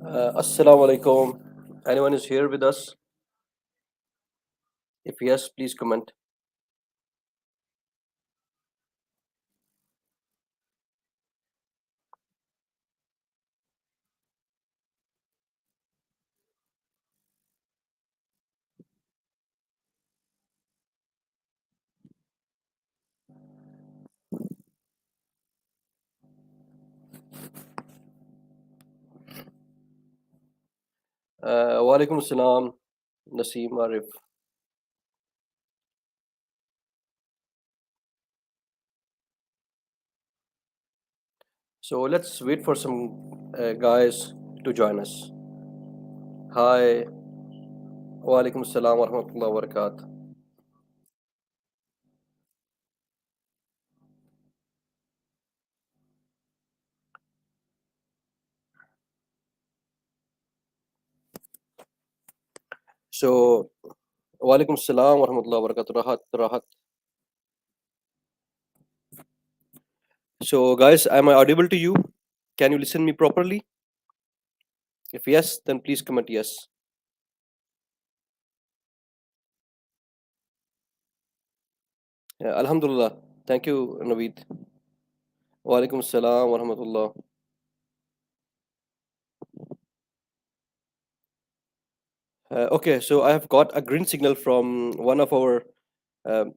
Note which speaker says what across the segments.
Speaker 1: Assalamu alaikum. Anyone is here with us? If yes, please comment. Walaikum Assalam, Naseem Arif. So let's wait for some guys to join us. Hi, Walaikum Assalam wa rahmatullahi wa barakatuh. So, Walaikum Assalam wa rahmatullahi wa barakatuh. Rahat. So, guys, am I audible to you? Can you listen me properly? If yes, then please comment yes. Alhamdulillah. Thank you, Naveed. Walaikum Assalam wa rahmatullah. Okay, so I have got a green signal from one of our um,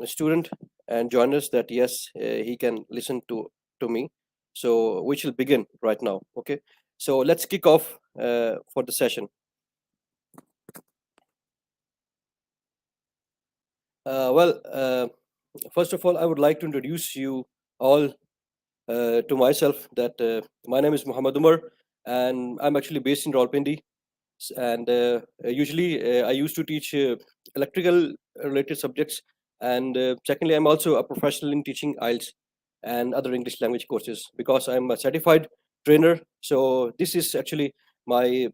Speaker 1: student and joiners that yes, he can listen to me. So we shall begin right now. Okay, so let's kick off for the session. Well, first of all, I would like to introduce you all to myself. That my name is Muhammad Umar, and I'm actually based in Rawalpindi. And usually I used to teach electrical related subjects, and secondly I'm also a professional in teaching Ielts and other English language courses because I'm a certified trainer. So this is actually my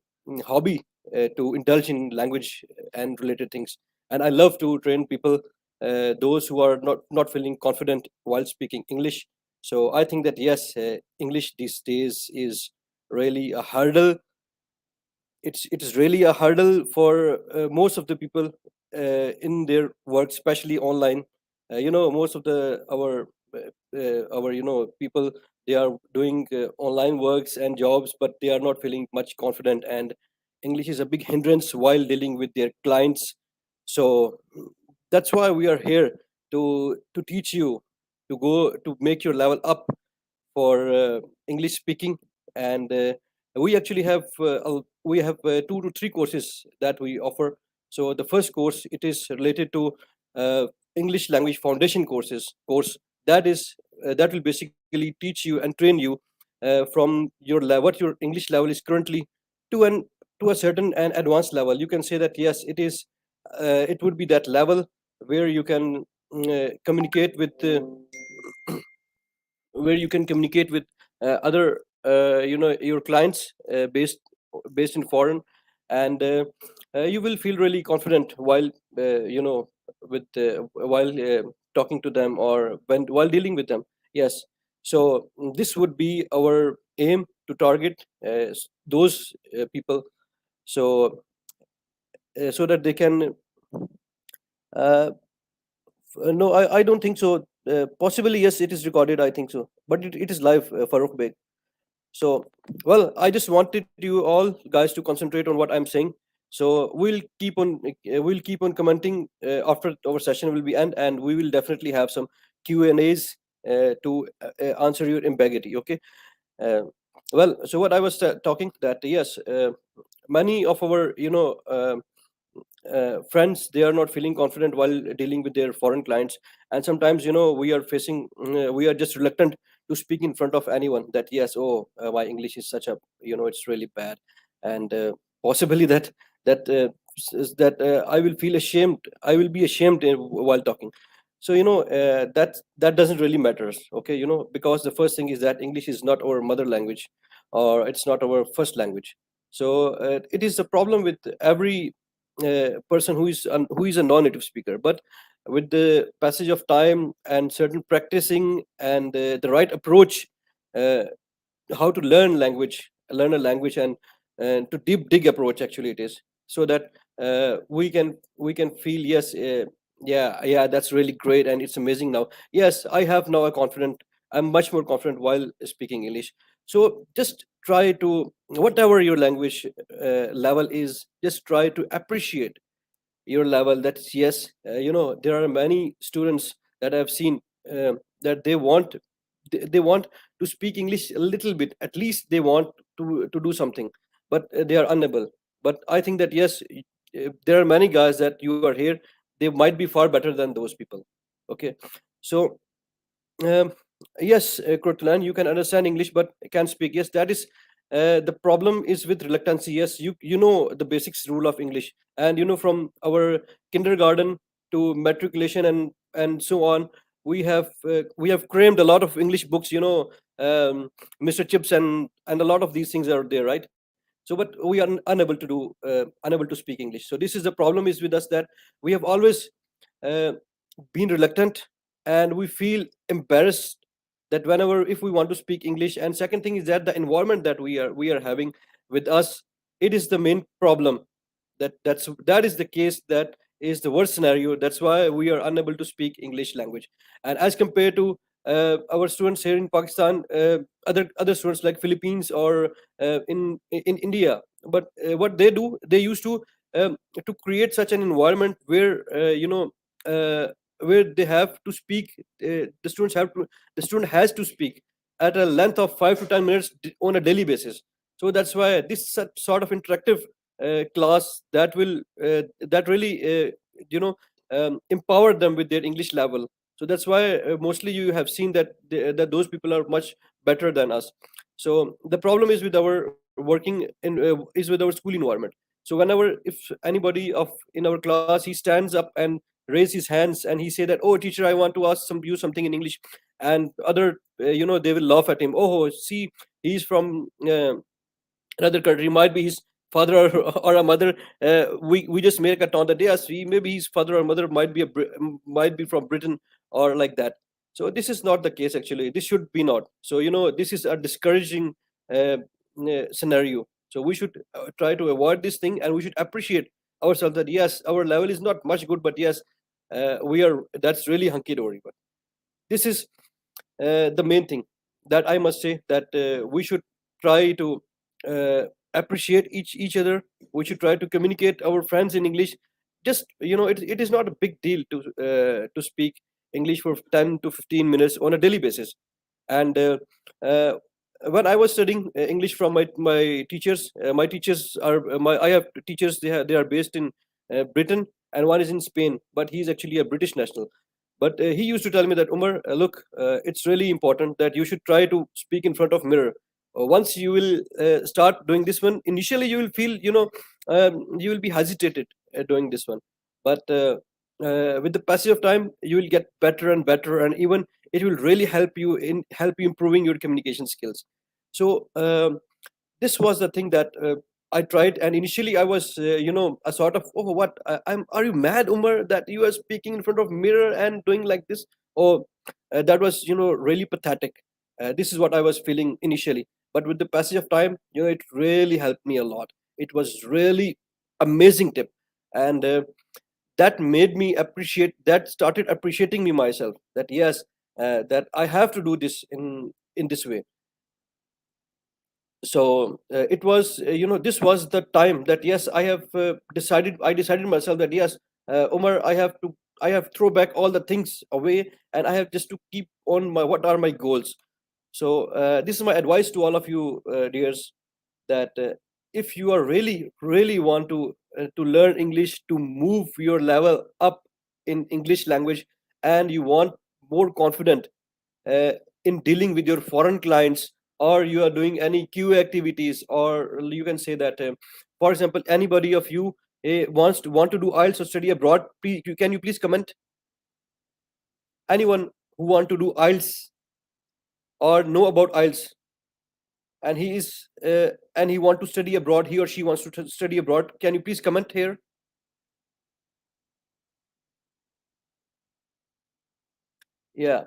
Speaker 1: hobby to indulge in language and related things, and I love to train people, those who are not feeling confident while speaking English. So I think that yes, English these days is really a hurdle. It is really a hurdle for most of the people in their work, especially online. Most of the our people, they are doing online works and jobs, but they are not feeling much confident, and English is a big hindrance while dealing with their clients. So that's why we are here to teach you, to go to make your level up for English speaking. And we actually have we have 2 to 3 courses that we offer. So the first course, it is related to uh, English language foundation course that is that will basically teach you and train you from your level, what your English level is currently, to an to a certain and advanced level. You can say that yes, it would be that level where you can communicate with where you can communicate with other your clients based in foreign. And you will feel really confident while with while talking to them, or while dealing with them. Yes. So this would be our aim, to target those people, so so that they can uh, no, I don't think so. Possibly yes, it is recorded, I think so, but it is live, Farooq Beg. So, well, I just wanted you all guys to concentrate on what I'm saying. So we'll keep on commenting after our session will be end, and we will definitely have some Q&As to answer your ambiguity. Okay. Uh, well, so what I was talking, that yes, many of our friends, they are not feeling confident while dealing with their foreign clients. And sometimes we are just reluctant to speak in front of anyone, that yes, oh, my English is such a, it's really bad. And possibly that I will feel ashamed, I will be ashamed while talking. So that doesn't really matter. Okay, because the first thing is that English is not our mother language, or it's not our first language. So it is a problem with every person who is a non-native speaker. But with the passage of time and certain practicing and the right approach, uh, how to learn language, learn a language, and to deep dig approach actually it is, so that we can feel, yes, yeah, yeah, that's really great and it's amazing now. Yes, I have now a confident, I'm much more confident while speaking English. So just try to, whatever your language level is, just try to appreciate your level. That's, yes, there are many students that I've seen, that they want to speak English a little bit, at least they want to do something, but they are unable. But I think that, yes, there are many guys that you are here, they might be far better than those people. Okay, so um, yes, Kurtlan, you can understand English but can speak. Yes, that is the problem is with reluctancy. Yes, you know the basics rule of English, and from our kindergarten to matriculation and so on, we have crammed a lot of English books. Mr. Chips and a lot of these things are there, right? So, but we are unable to speak English. So this is the problem is with us, that we have always uh, been reluctant, and we feel embarrassed that whenever if we want to speak English. And second thing is that the environment that we are having with us, it is the main problem. That is the case, that is the worst scenario. That's why we are unable to speak English language. And as compared to our students here in Pakistan, other students like Philippines or in India, but what they do, they used to create such an environment where uh, where they have to speak. The student has to speak at a length of 5 to 10 minutes on a daily basis. So that's why this sort of interactive class that really empower them with their English level. So that's why mostly you have seen that those people are much better than us. So the problem is with our school environment. So whenever, if anybody of in our class, he stands up and raise his hands and he say that, "Oh teacher, I want to ask you something in English," and other they will laugh at him. "Oh, see, he's from another country, might be his father or a mother." We just make a taunt that, yes, maybe his father or mother might be from Britain, or like that. So this is not the case actually. This should be not. So this is a discouraging scenario. So we should try to avoid this thing, and we should appreciate ourselves that, yes, our level is not much good, but yes, we are that's really hunky dory. But this is the main thing that I must say, that we should try to uh, appreciate each other. We should try to communicate our friends in English. Just it is not a big deal to speak English for 10 to 15 minutes on a daily basis. And uh, when I was studying English from my teachers, my teachers are my I have teachers. They are based in Britain, and one is in Spain, but he's actually a British national. But he used to tell me that, Umar, look, it's really important that you should try to speak in front of mirror. Once you will start doing this one, initially you will feel, you will be hesitated doing this one. But with the passage of time, you will get better and better, and even it will really help you improving your communication skills. So this was the thing that I tried, and initially I was, a sort of, "Oh, what? I'm? Are you mad, Umar, that you are speaking in front of mirror and doing like this?" Oh, that was, really pathetic. This is what I was feeling initially, but with the passage of time, it really helped me a lot. It was really amazing tip, and that made me appreciate. That started appreciating me myself. That, yes, that I have to do this in this way. So it was, this was the time that, yes, I decided myself that, yes, Umar, I have throw back all the things away, and I have just to keep on my what are my goals. So this is my advice to all of you, dears, that if you are really want to learn English, to move your level up in English language, and you want more confident uh, in dealing with your foreign clients, or you are doing any QA activities, or you can say that, for example, anybody of you want to do IELTS or study abroad, can you please comment? Anyone who want to do IELTS or know about IELTS, and he want to study abroad, he or she wants to study abroad, can you please comment here? Yeah.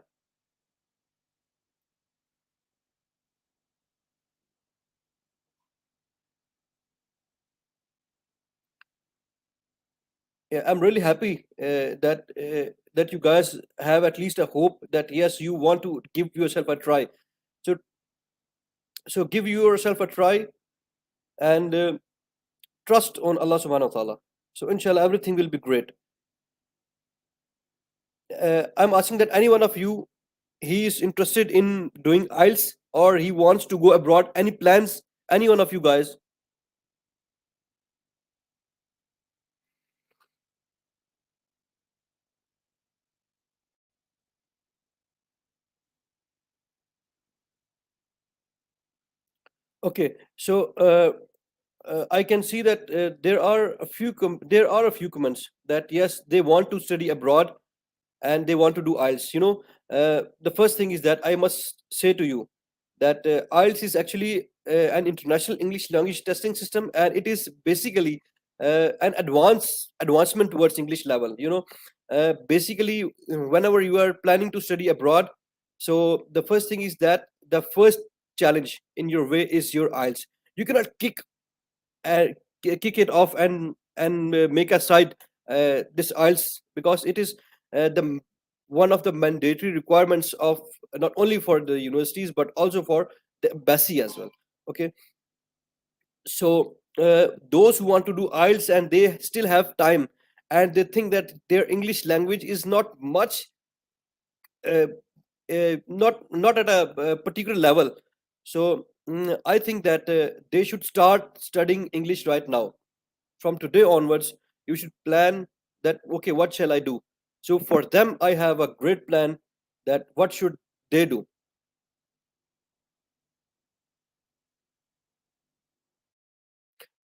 Speaker 1: Yeah, I'm really happy that you guys have at least a hope that yes, you want to give yourself a try. So give yourself a try and trust on Allah Subhanahu wa Taala. So inshallah, everything will be great. I'm asking that any one of you he is interested in doing IELTS or he wants to go abroad. Any plans? Any one of you guys? Okay, so I can see that there are a few comments that yes they want to study abroad and they want to do IELTS. The first thing is that I must say to you that IELTS is actually an international English language testing system, and it is basically an advancement towards English level. Basically, whenever you are planning to study abroad, so the first thing is that the first challenge in your way is your IELTS. You cannot uh, kick it off and make aside this IELTS because it is one of the mandatory requirements of not only for the universities but also for the embassy as well. Okay, so those who want to do IELTS and they still have time and they think that their English language is not much, uh, not at a particular level. So I think that they should start studying English right now. From today onwards, you should plan that, okay, what shall I do? So for them, I have a great plan that what should they do?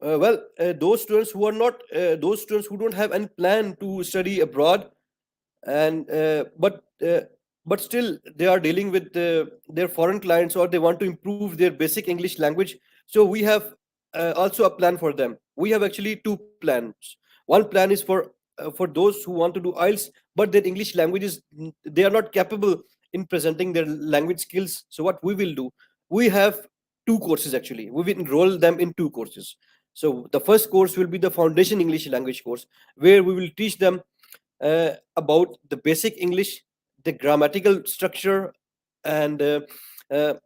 Speaker 1: Those students who don't have any plan to study abroad, and but still they are dealing with their foreign clients or they want to improve their basic English language. So we have also a plan for them. We have actually two plans. One plan is for those who want to do IELTS but their English language is they are not capable in presenting their language skills. So what we will do, we have two courses. Actually, we will enroll them in two courses. So the first course will be the foundation English language course, where we will teach them about the basic English, the grammatical structure, and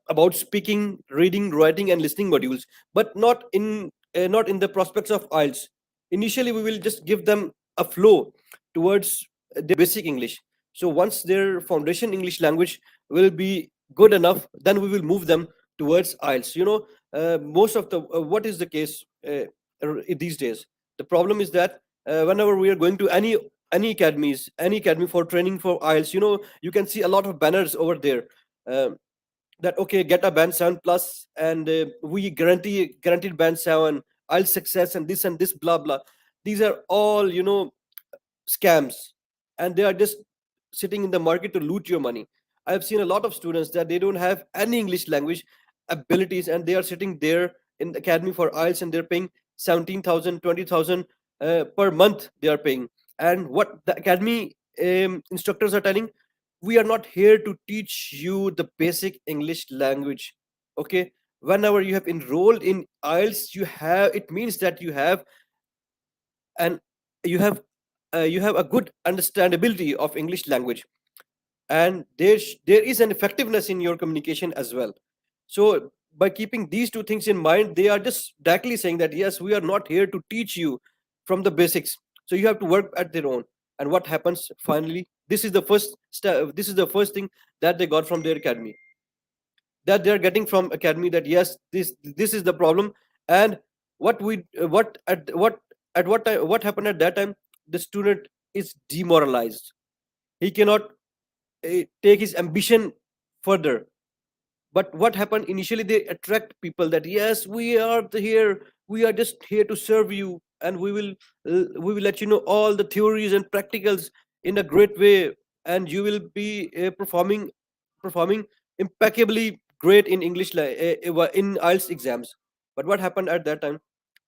Speaker 1: about speaking, reading, writing, and listening modules, but not in the prospects of IELTS. Initially, we will just give them a flow towards their basic English. So once their foundation English language will be good enough, then we will move them towards IELTS. Most of the what is the case these days? The problem is that whenever we are going to any academy for training for IELTS, you can see a lot of banners over there. Um that okay, get a band 7 plus and we guaranteed band 7 IELTS success and this blah blah. These are all scams, and they are just sitting in the market to loot your money. I've seen a lot of students that they don't have any English language abilities and they are sitting there in the academy for IELTS and they're paying 17,000, 20,000 per month they are paying. And what the academy instructors are telling, we are not here to teach you the basic English language. Okay, whenever you have enrolled in IELTS, it means that and you have a good understandability of English language, and there is an effectiveness in your communication as well. So by keeping these two things in mind, they are just directly saying that yes, we are not here to teach you from the basics, so you have to work at their own. And what happens finally, this is the first step, this is the first thing that they got from their academy, that they are getting from academy, that yes, this is the problem. And what happened at that time, the student is demoralized. He cannot take his ambition further. But what happened initially, they attract people that yes, here, we are just here to serve you, and we will let you know all the theories and practicals in a great way, and you will be performing impeccably great in in IELTS exams. But what happened at that time,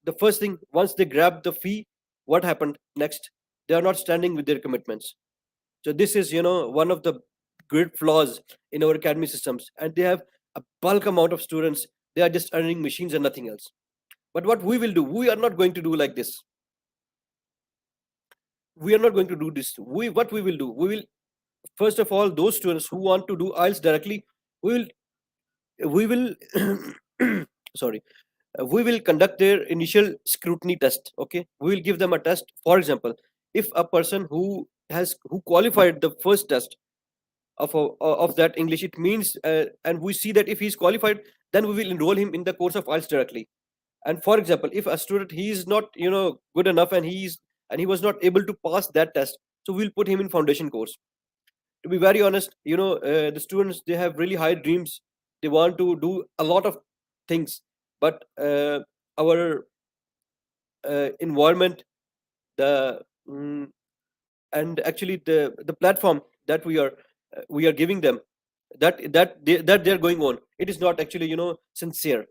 Speaker 1: the first thing, once they grabbed the fee, what happened next? They are not standing with their commitments. So this is, one of the great flaws in our academy systems, and they have a bulk amount of students. They are just earning machines and nothing else. But what we will do, we are not going to do like this. we are not going to do this. What we will do, we will, first of all, those students who want to do IELTS directly, we will sorry, we will conduct their initial scrutiny test. Okay, we will give them a test. For example, if a person who qualified the first test of that English, it means, and we see that if he's qualified, then we will enroll him in the course of IELTS directly. And for example, if a student, he is not good enough, and he was not able to pass that test, so we'll put him in foundation course. To be very honest, the students, they have really high dreams. They want to do a lot of things, but our environment, the and actually the platform that we are giving them, that they're going on, it is not actually sincere.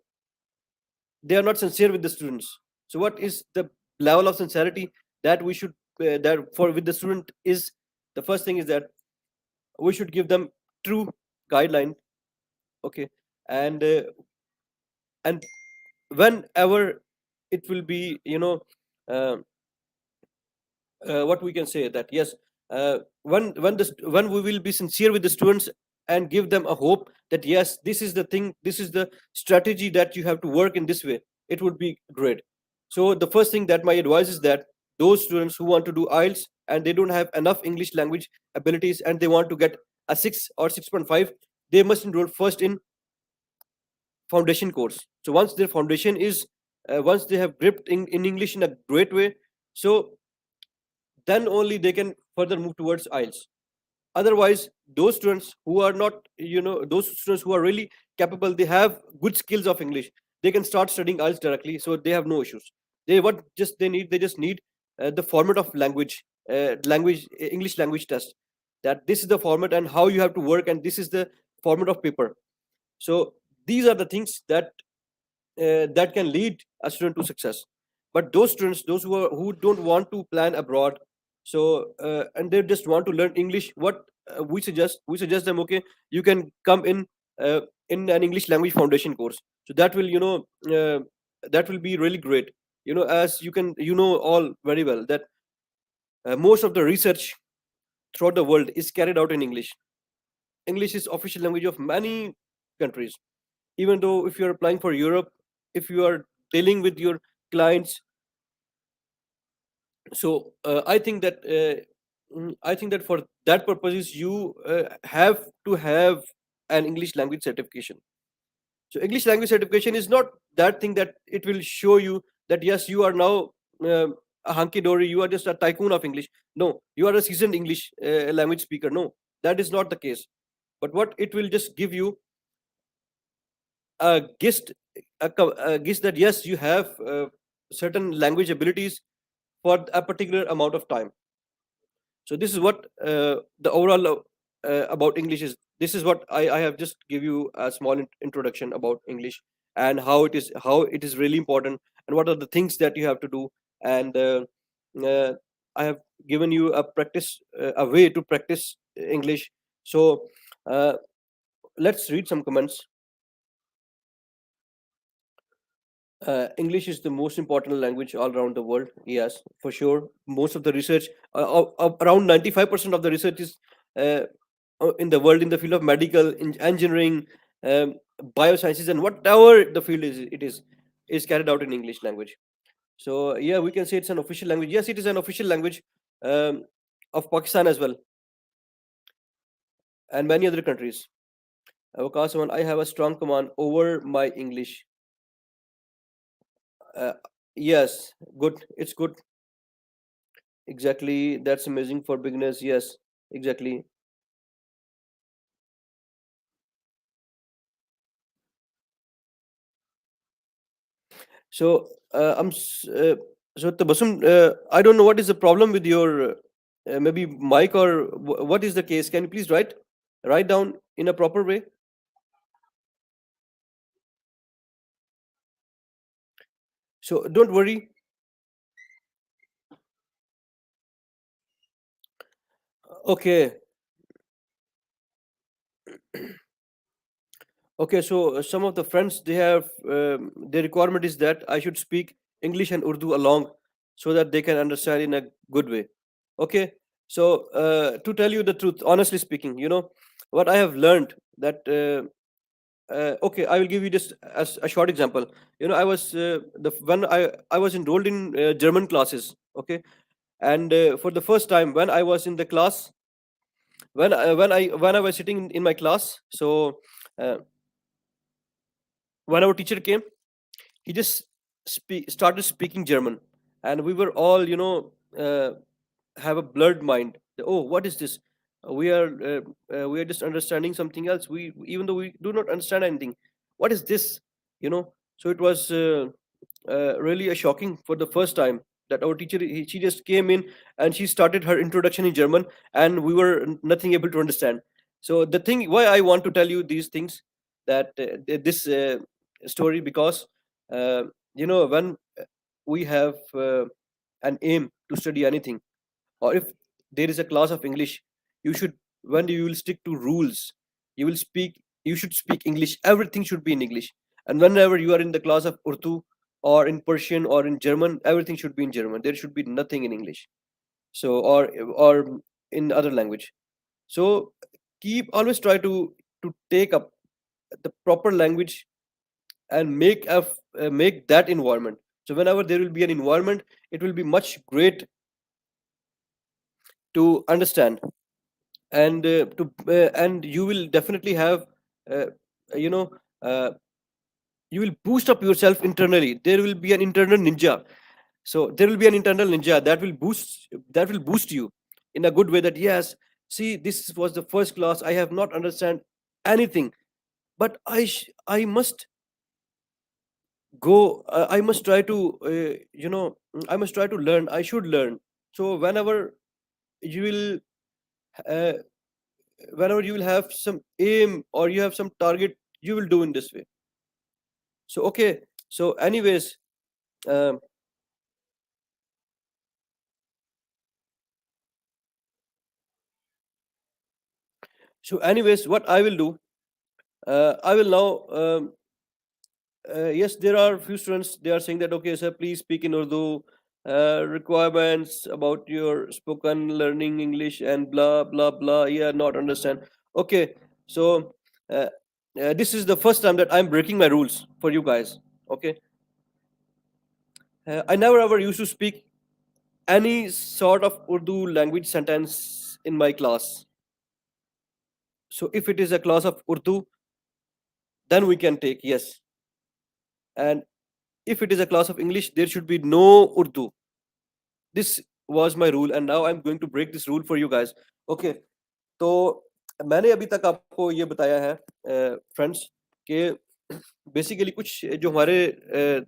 Speaker 1: They are not sincere with the students. So what is the level of sincerity that we should that for with the student is, the first thing is that we should give them true guideline. Okay, and and whenever it will be, uh, what we can say, that yes, when we will be sincere with the students and give them a hope that yes, this is the thing, this is the strategy that you have to work in this way, it would be great. So the first thing that my advice is that those students who want to do IELTS and they don't have enough English language abilities and they want to get a 6 or 6.5, they must enroll first in foundation course. So once their foundation is, once they have gripped in English in a great way, so then only they can further move towards IELTS. Otherwise, those students who are not, those students who are really capable, they have good skills of English, they can start studying IELTS directly. So they have no issues. They just need the format of English language test. That this is the format and how you have to work, and this is the format of paper. So these are the things that can lead a student to success. But those students, those who don't want to plan abroad, so and they just want to learn English, what we suggest them, okay, you can come in an English language foundation course. So that will, that will be really great. As you can, all very well that most of the research throughout the world is carried out in English. English is official language of many countries. Even though if you're applying for Europe, if you are dealing with your clients, so I think that for that purposes you have to have an English language certification. So English language certification is not that thing that it will show you that yes, you are now a hunky dory, you are just a tycoon of English. No, you are a seasoned English language speaker. No, that is not the case. But what it will just give you a gist, a gist that yes, you have certain language abilities for a particular amount of time. So this is what the overall about English is. This is what I have just give you a small introduction about English, and how it is really important, and what are the things that you have to do. And uh, I have given you a way to practice English. So uh, let's read some comments. English is the most important language all around the world. Yes, for sure. Most of the research, around 95% of the research is uh, in the world in the field of medical, in engineering, biosciences, and whatever the field is, is carried out in English language. So yeah, we can say it's an official language. Yes, it is an official language of Pakistan as well, and many other countries. Waqas, I have a strong command over my English. Uh, yes, good. It's good. Exactly. That's amazing for beginners. Yes, exactly. So, so Tabassum, I don't know what is the problem with your maybe mic, or what is the case. Can you please write down in a proper way? So don't worry. Okay. Okay. So some of the friends, they have their requirement is that I should speak English and Urdu along, so that they can understand in a good way. Okay, so to tell you the truth, honestly speaking, what I have learned that okay, I will give you just as a short example. I was the when I was enrolled in German classes. Okay, and for the first time when I was in the class, when I was sitting in my class, so uh, when our teacher came, he just started speaking German, and we were all, have a blurred mind. Oh, what is this? We are just understanding something else. We Even though we do not understand anything, what is this? So it was really a shocking for the first time that our teacher, she just came in and she started her introduction in German, and we were nothing able to understand. So the thing why I want to tell you these things, that this story, because uh, when we have an aim to study anything, or if there is a class of English, you should, when you will stick to rules, you should speak English. Everything should be in English. And whenever you are in the class of Urdu, or in Persian, or in German, everything should be in German. There should be nothing in English. So, or in other language. So keep always try to take up the proper language, and make that environment. So whenever there will be an environment, it will be much great to understand, and you will definitely have, uh, you know uh, you will boost up yourself internally. There will be an internal ninja. So there will be an internal ninja that will boost you in a good way, that yes, see, this was the first class, I have not understand anything, but I must go, I must try to, I must try to learn, I should learn. So you will uh, whenever you will have some aim, or you have some target, you will do in this way. So okay, so anyways, um, what I will do, I will now, yes, there are few students, they are saying that, okay sir, please speak in Urdu, requirements about your spoken learning English, and blah blah blah, yeah, not understand. Okay, so uh, this is the first time that I'm breaking my rules for you guys. Okay, I never ever used to speak any sort of Urdu language sentence in my class. So if it is a class of Urdu, then we can take, yes. And if it is a class of English, there should be no Urdu. This was my rule, and now I'm going to break this rule for you guys. Okay, तो मैंने अभी तक आपको ये बताया है friends, कि basically कुछ जो हमारे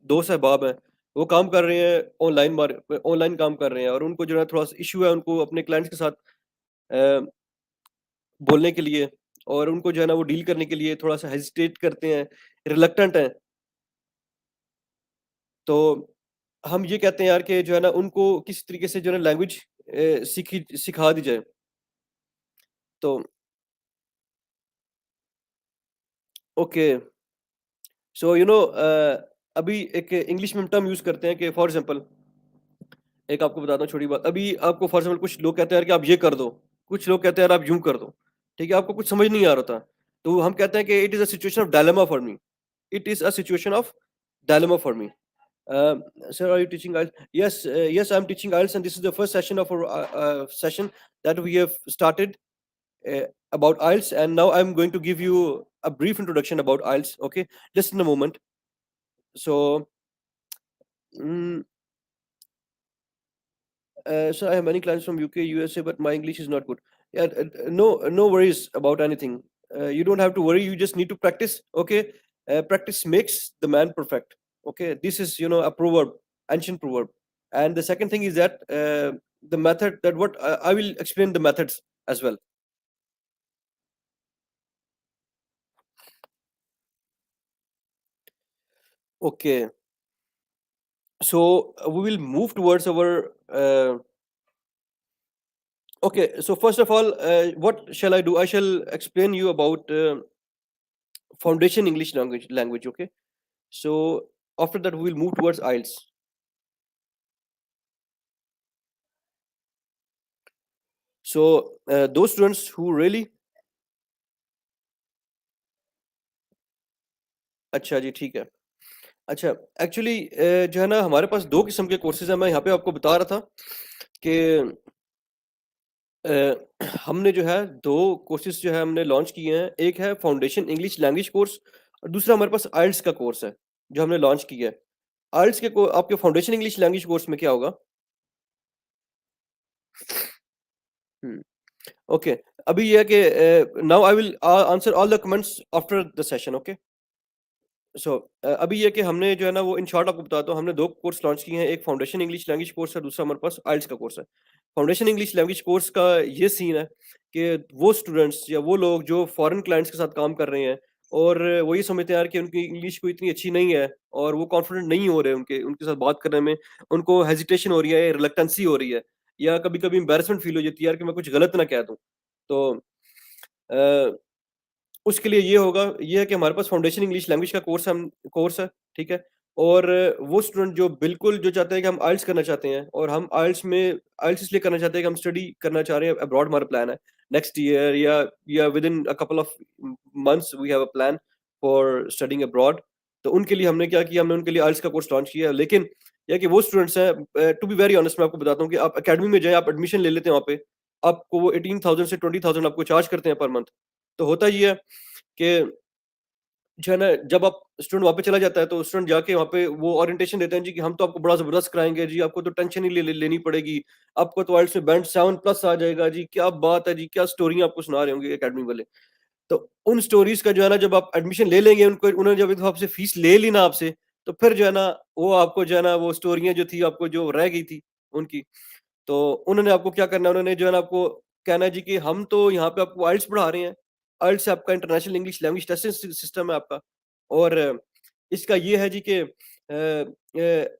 Speaker 1: दोस्त अहबाब हैं, वो काम कर रहे हैं ऑनलाइन काम कर रहे हैं, और उनको जो है थोड़ा सा इशू है, उनको अपने क्लाइंट्स के साथ अ, बोलने के लिए, और उनको जो है ना वो डील करने के लिए थोड़ा सा हेजिटेट करते हैं, रिलक्टेंट हैं। तो हम ये कहते हैं यार कि जो है ना उनको किसी तरीके से जो है ना लैंग्वेज सिखा दी जाए। तो ओके, सो अभी एक इंग्लिश में हम टर्म यूज़ करते हैं कि फॉर एग्ज़ाम्पल, एक आपको बताता हूँ छोटी बात। अभी आपको फॉर एग्ज़ाम्पल कुछ लोग कहते हैं यार कि आप ये कर दो, कुछ लोग कहते हैं यार आप यूँ कर दो, ठीक है? आपको कुछ समझ नहीं आ रहा था, तो हम कहते हैं कि it is a situation of dilemma for me, it is a situation of dilemma for me. Sir, are you teaching IELTS? Yes, yes, I'm teaching IELTS, and this is the first session of our session that we have started uh, about IELTS, and now I'm going to give you a brief introduction about IELTS. Okay, just in a moment. So, mm, so I have many clients from UK, USA, but my English is not good. Yeah, no worries about anything. You don't have to worry. You just need to practice. Okay, practice makes the man perfect. Okay, this is a proverb, ancient proverb. And the second thing is that the method that what I will explain the methods as well. Okay, so we will move towards our. Okay, so first of all, what shall I do? I shall explain you about foundation English language. Okay, so after that we will move towards IELTS. So those students who really, अच्छा जी, ठीक है। अच्छा, actually जो है ना, हमारे पास 2 किस्म के कोर्सेज़ हैं। मैं यहाँ पे आपको बता रहा था कि हमने जो है 2 कोर्सेज़ जो है हमने लॉन्च किए हैं। एक है फाउंडेशन इंग्लिश लैंग्वेज कोर्स और दूसरा हमारे पास आइल्स का कोर्स है, जो हमने लॉन्च किया है। आइल्स के को आपके फाउंडेशन इंग्लिश लैंग्वेज कोर्स में क्या होगा? हुँ, ओके। अभी ये है कि now I will answer all the comments after the session, okay? So अभी ये कि हमने जो है ना, वो इन शॉर्ट आपको बताता हूँ, हमने 2 कोर्स लॉन्च किए हैं। एक फाउंडेशन इंग्लिश लैंग्वेज कोर्स है, दूसरा हमारे पास आइल्स का कोर्स है। फाउंडेशन इंग्लिश लैंग्वेज कोर्स का ये सीन है कि वो स्टूडेंट्स या वो लोग जो फॉरेन क्लाइंट्स के साथ काम कर रहे हैं और वो ये समझते हैं यार कि उनकी इंग्लिश कोई इतनी अच्छी नहीं है और वो कॉन्फिडेंट नहीं हो रहे, उनके उनके साथ बात करने में उनको हेजिटेशन हो रही है, रिलक्टेंसी हो रही है, या कभी-कभी एम्बैरेसमेंट फील हो जाती है यार कि मैं कुछ गलत ना कह दूँ। तो अ उसके लिए ये है कि हमारे पास फाउंडेशन इंग्लिश लैंग्वेज का कोर्स है, ठीक है? और वो स्टूडेंट जो बिल्कुल जो चाहते हैं कि हम आइल्स करना चाहते हैं और हम आइल्स इसलिए करना चाहते हैं कि हम स्टडी करना चाह रहे हैं अब्रॉड, हमारा प्लान है। नेक्स्ट ईयर या within a couple of months we have a plan for studying abroad. तो उनके लिए हमने क्या किया, हमने उनके लिए आइल्स का कोर्स लॉन्च किया है। लेकिन ये है कि वो स्टूडेंट्स हैं, टू बी वेरी ऑनेस्ट मैं आपको बताता हूँ कि आप अकेडमी में जाएँ, आप एडमिशन ले लेते हैं वहाँ पे, आपको वो 18,000 से 20,000 आपको चार्ज करते हैं पर मंथ। तो होता ये है कि जो है ना, जब आप स्टूडेंट वहाँ पे चला जाता है तो स्टूडेंट जाके वहाँ पे वो ओरिएंटेशन देते हैं जी कि हम तो आपको बड़ा ज़बरदस्त कराएँगे जी, आपको तो टेंशन ही लेनी पड़ेगी। आपको तो आइल्स में बैंड 7 प्लस आ जाएगा जी, क्या बात है जी, क्या स्टोरियाँ आपको सुना रहे होंगे अकेडमी वाले। तो उन स्टोरीज़ का जो है ना, जब आप एडमिशन ले लेंगे, उनको उन्होंने जब एक दफ़ा आपसे फीस ले ली ना आपसे, तो फिर जो है ना, वो आपको जो है ना, वो स्टोरियाँ जो थी आपको जो रह गई थी उनकी, तो उन्होंने आपको क्या करना है, उन्होंने जो है ना आपको कहना है जी कि हम तो यहाँ पे आपको आइल्स पढ़ा रहे हैं। आइल्स आपका international English language testing system है आपका। और इसका ये है जी कि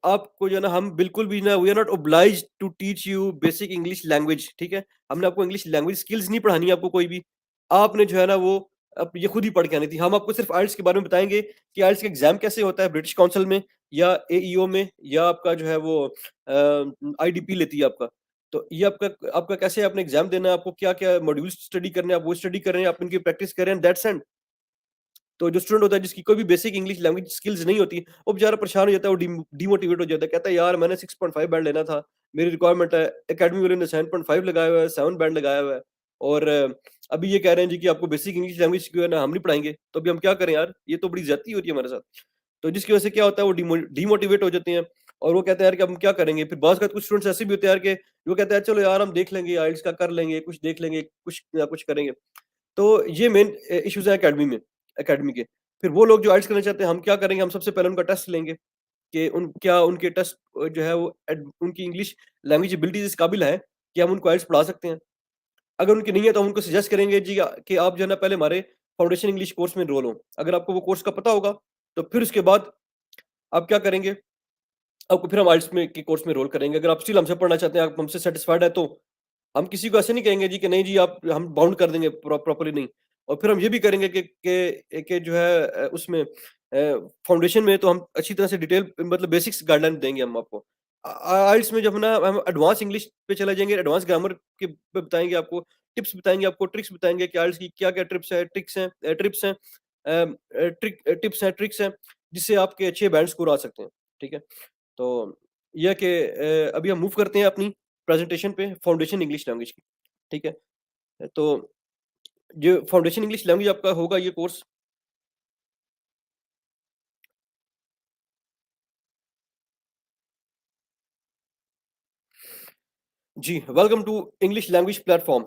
Speaker 1: आपको जो है ना, हम बिल्कुल भी ना, we are not obliged to teach you basic English language, ठीक है? हमने आपको इंग्लिश लैंग्वेज स्किल्स नहीं पढ़ानी है आपको कोई भी। आपने जो है ना, वो अब ये खुद ही पढ़ के आनी थी। हम आपको सिर्फ आइल्स के बारे में बताएँगे कि आइल्स का एग्ज़ाम कैसे होता है ब्रिटिश काउंसिल में या एईओ में, या आपका जो है वो आईडीपी लेती है आपका। तो ये आपका आपका कैसे आपने एग्ज़ाम देना है, आपको क्या-क्या मॉड्यूल्स स्टडी करने हैं, आप वो स्टडी कर रहे हैं, आप इनकी प्रैक्टिस कर रहे हैं, दैट्स एंड। तो जो स्टूडेंट होता है जिसकी कोई भी बेसिक इंग्लिश लैंग्वेज स्किल्स नहीं होती, वो बेचारा परेशान हो जाता है, वो डिमोटिवेट हो जाता है। कहता है यार मैंने 6.5 बैंड लेना था, मेरी रिक्वायरमेंट है, एकेडमी वाले ने 7.5 लगाया हुआ है, 7 बैंड लगाया हुआ है, और अभी ये कह रहे हैं जी कि आपको बेसिक इंग्लिश लैंग्वेज जो है ना हम नहीं पढ़ाएँगे। तो अभी हम क्या करें यार? ये तो बड़ी ज़्यादती हो रही है हमारे साथ। तो जिसकी वजह से क्या होता है, वो डिमोटिवेट हो जाते हैं और वो कहते हैं यार कि अब हम क्या करेंगे? फिर बाज़ का कुछ स्टूडेंट्स ऐसे भी होते हैं यार कि वो कहते हैं चलो यार हम देख लेंगे, आइल्स का कर लेंगे, कुछ देख लेंगे, कुछ ना कुछ करेंगे। तो ये मेन इश्यूज़ हैं एकेडमी के। फिर वो लोग जो आइल्स करना चाहते हैं, हम क्या करेंगे, हम सबसे पहले उनका टेस्ट लेंगे कि उनके टेस्ट जो है वो उनकी इंग्लिश लैंग्वेज एबिलिटीज़ इस काबिल है कि हम उनको आइल्स पढ़ा सकते हैं। अगर उनकी नहीं है तो हम उनको सजेस्ट करेंगे जी कि आप जो है ना पहले हमारे फाउंडेशन इंग्लिश कोर्स में एनरोल हों। अगर आपको वो कोर्स का पता होगा, तो फिर उसके बाद आप क्या करेंगे, आपको फिर हम आइल्स में के कोर्स में एनरोल करेंगे। अगर आप स्टिल हमसे पढ़ना चाहते हैं, आप हमसे सैटिस्फाइड हैं, तो हम किसी को ऐसे नहीं कहेंगे जी कि नहीं जी आप हम बाउंड कर देंगे प्रॉपर्ली नहीं। और फिर हम ये भी करेंगे कि जो है उसमें फाउंडेशन में तो हम अच्छी तरह से डिटेल मतलब बेसिक्स गाइडलाइन देंगे हम आपको। आइल्स में जब ना हम एडवांस इंग्लिश पे चले जाएँगे, एडवांस ग्रामर के पे बताएँगे आपको, टिप्स बताएँगे आपको, ट्रिक्स बताएँगे कि आइल्स की क्या-क्या टिप्स हैं, ट्रिक्स हैं, जिससे आपके अच्छे बैंड स्कोर आ सकते हैं। ठीक है? तो ये है कि अभी हम मूव करते हैं अपनी प्रेज़ेंटेशन पे फाउंडेशन इंग्लिश लैंग्वेज की, ठीक है? तो जो फाउंडेशन इंग्लिश लैंग्वेज आपका होगा ये कोर्स। जी, welcome to English language platform,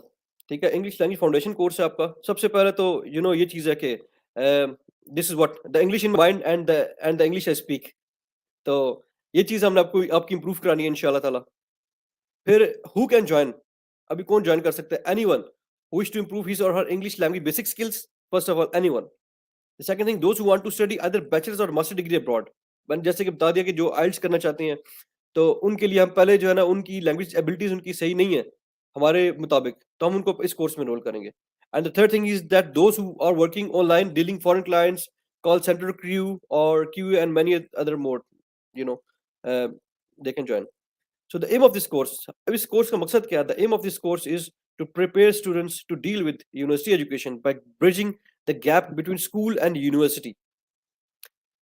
Speaker 1: ठीक है? इंग्लिश लैंग्वेज फाउंडेशन कोर्स है आपका। सबसे पहले तो ये चीज़ है कि this is what the English in mind and the English I speak. तो ये चीज़ हमने आपकी इम्प्रूव करानी है इंशाअल्लाह ताला। फिर हू कैन जॉइन? अभी कौन जॉइन कर सकता है? Anyone who wish to improve his or her English language basic skills, first of all anyone. The second thing, those who want to study either bachelors or master degree abroad. मैंने जैसे कि बता दिया कि जो आइल्स करना चाहते हैं, तो उनके लिए हम पहले जो है ना, उनकी लैंग्वेज एबिलिटीज़ उनकी सही नहीं है, हमारे मुताबिक, तो हम उनको इस कोर्स में एनरोल करेंगे। And the third thing is that those who are working online dealing foreign clients, call centre crew or queue and many other more, you know, they can join. So the aim of this course, अब इस course का मकसद क्या है? The aim of this course is to prepare students to deal with university education by bridging the gap between school and university,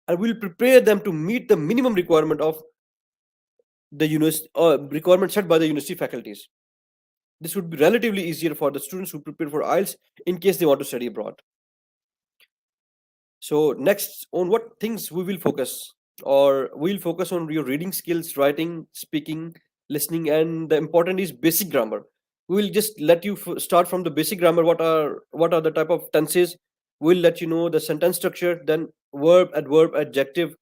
Speaker 1: and will prepare them to meet the minimum requirement of the university requirement set by the university faculties. This would be relatively easier for the students who prepare for IELTS in case they want to study abroad. So next, on what things we will focus, or we'll focus on your reading skills, writing, speaking, listening, and the important is basic grammar. We will just let you start from the basic grammar. What are the type of tenses? We'll let you know the sentence structure, then verb, adverb, adjective,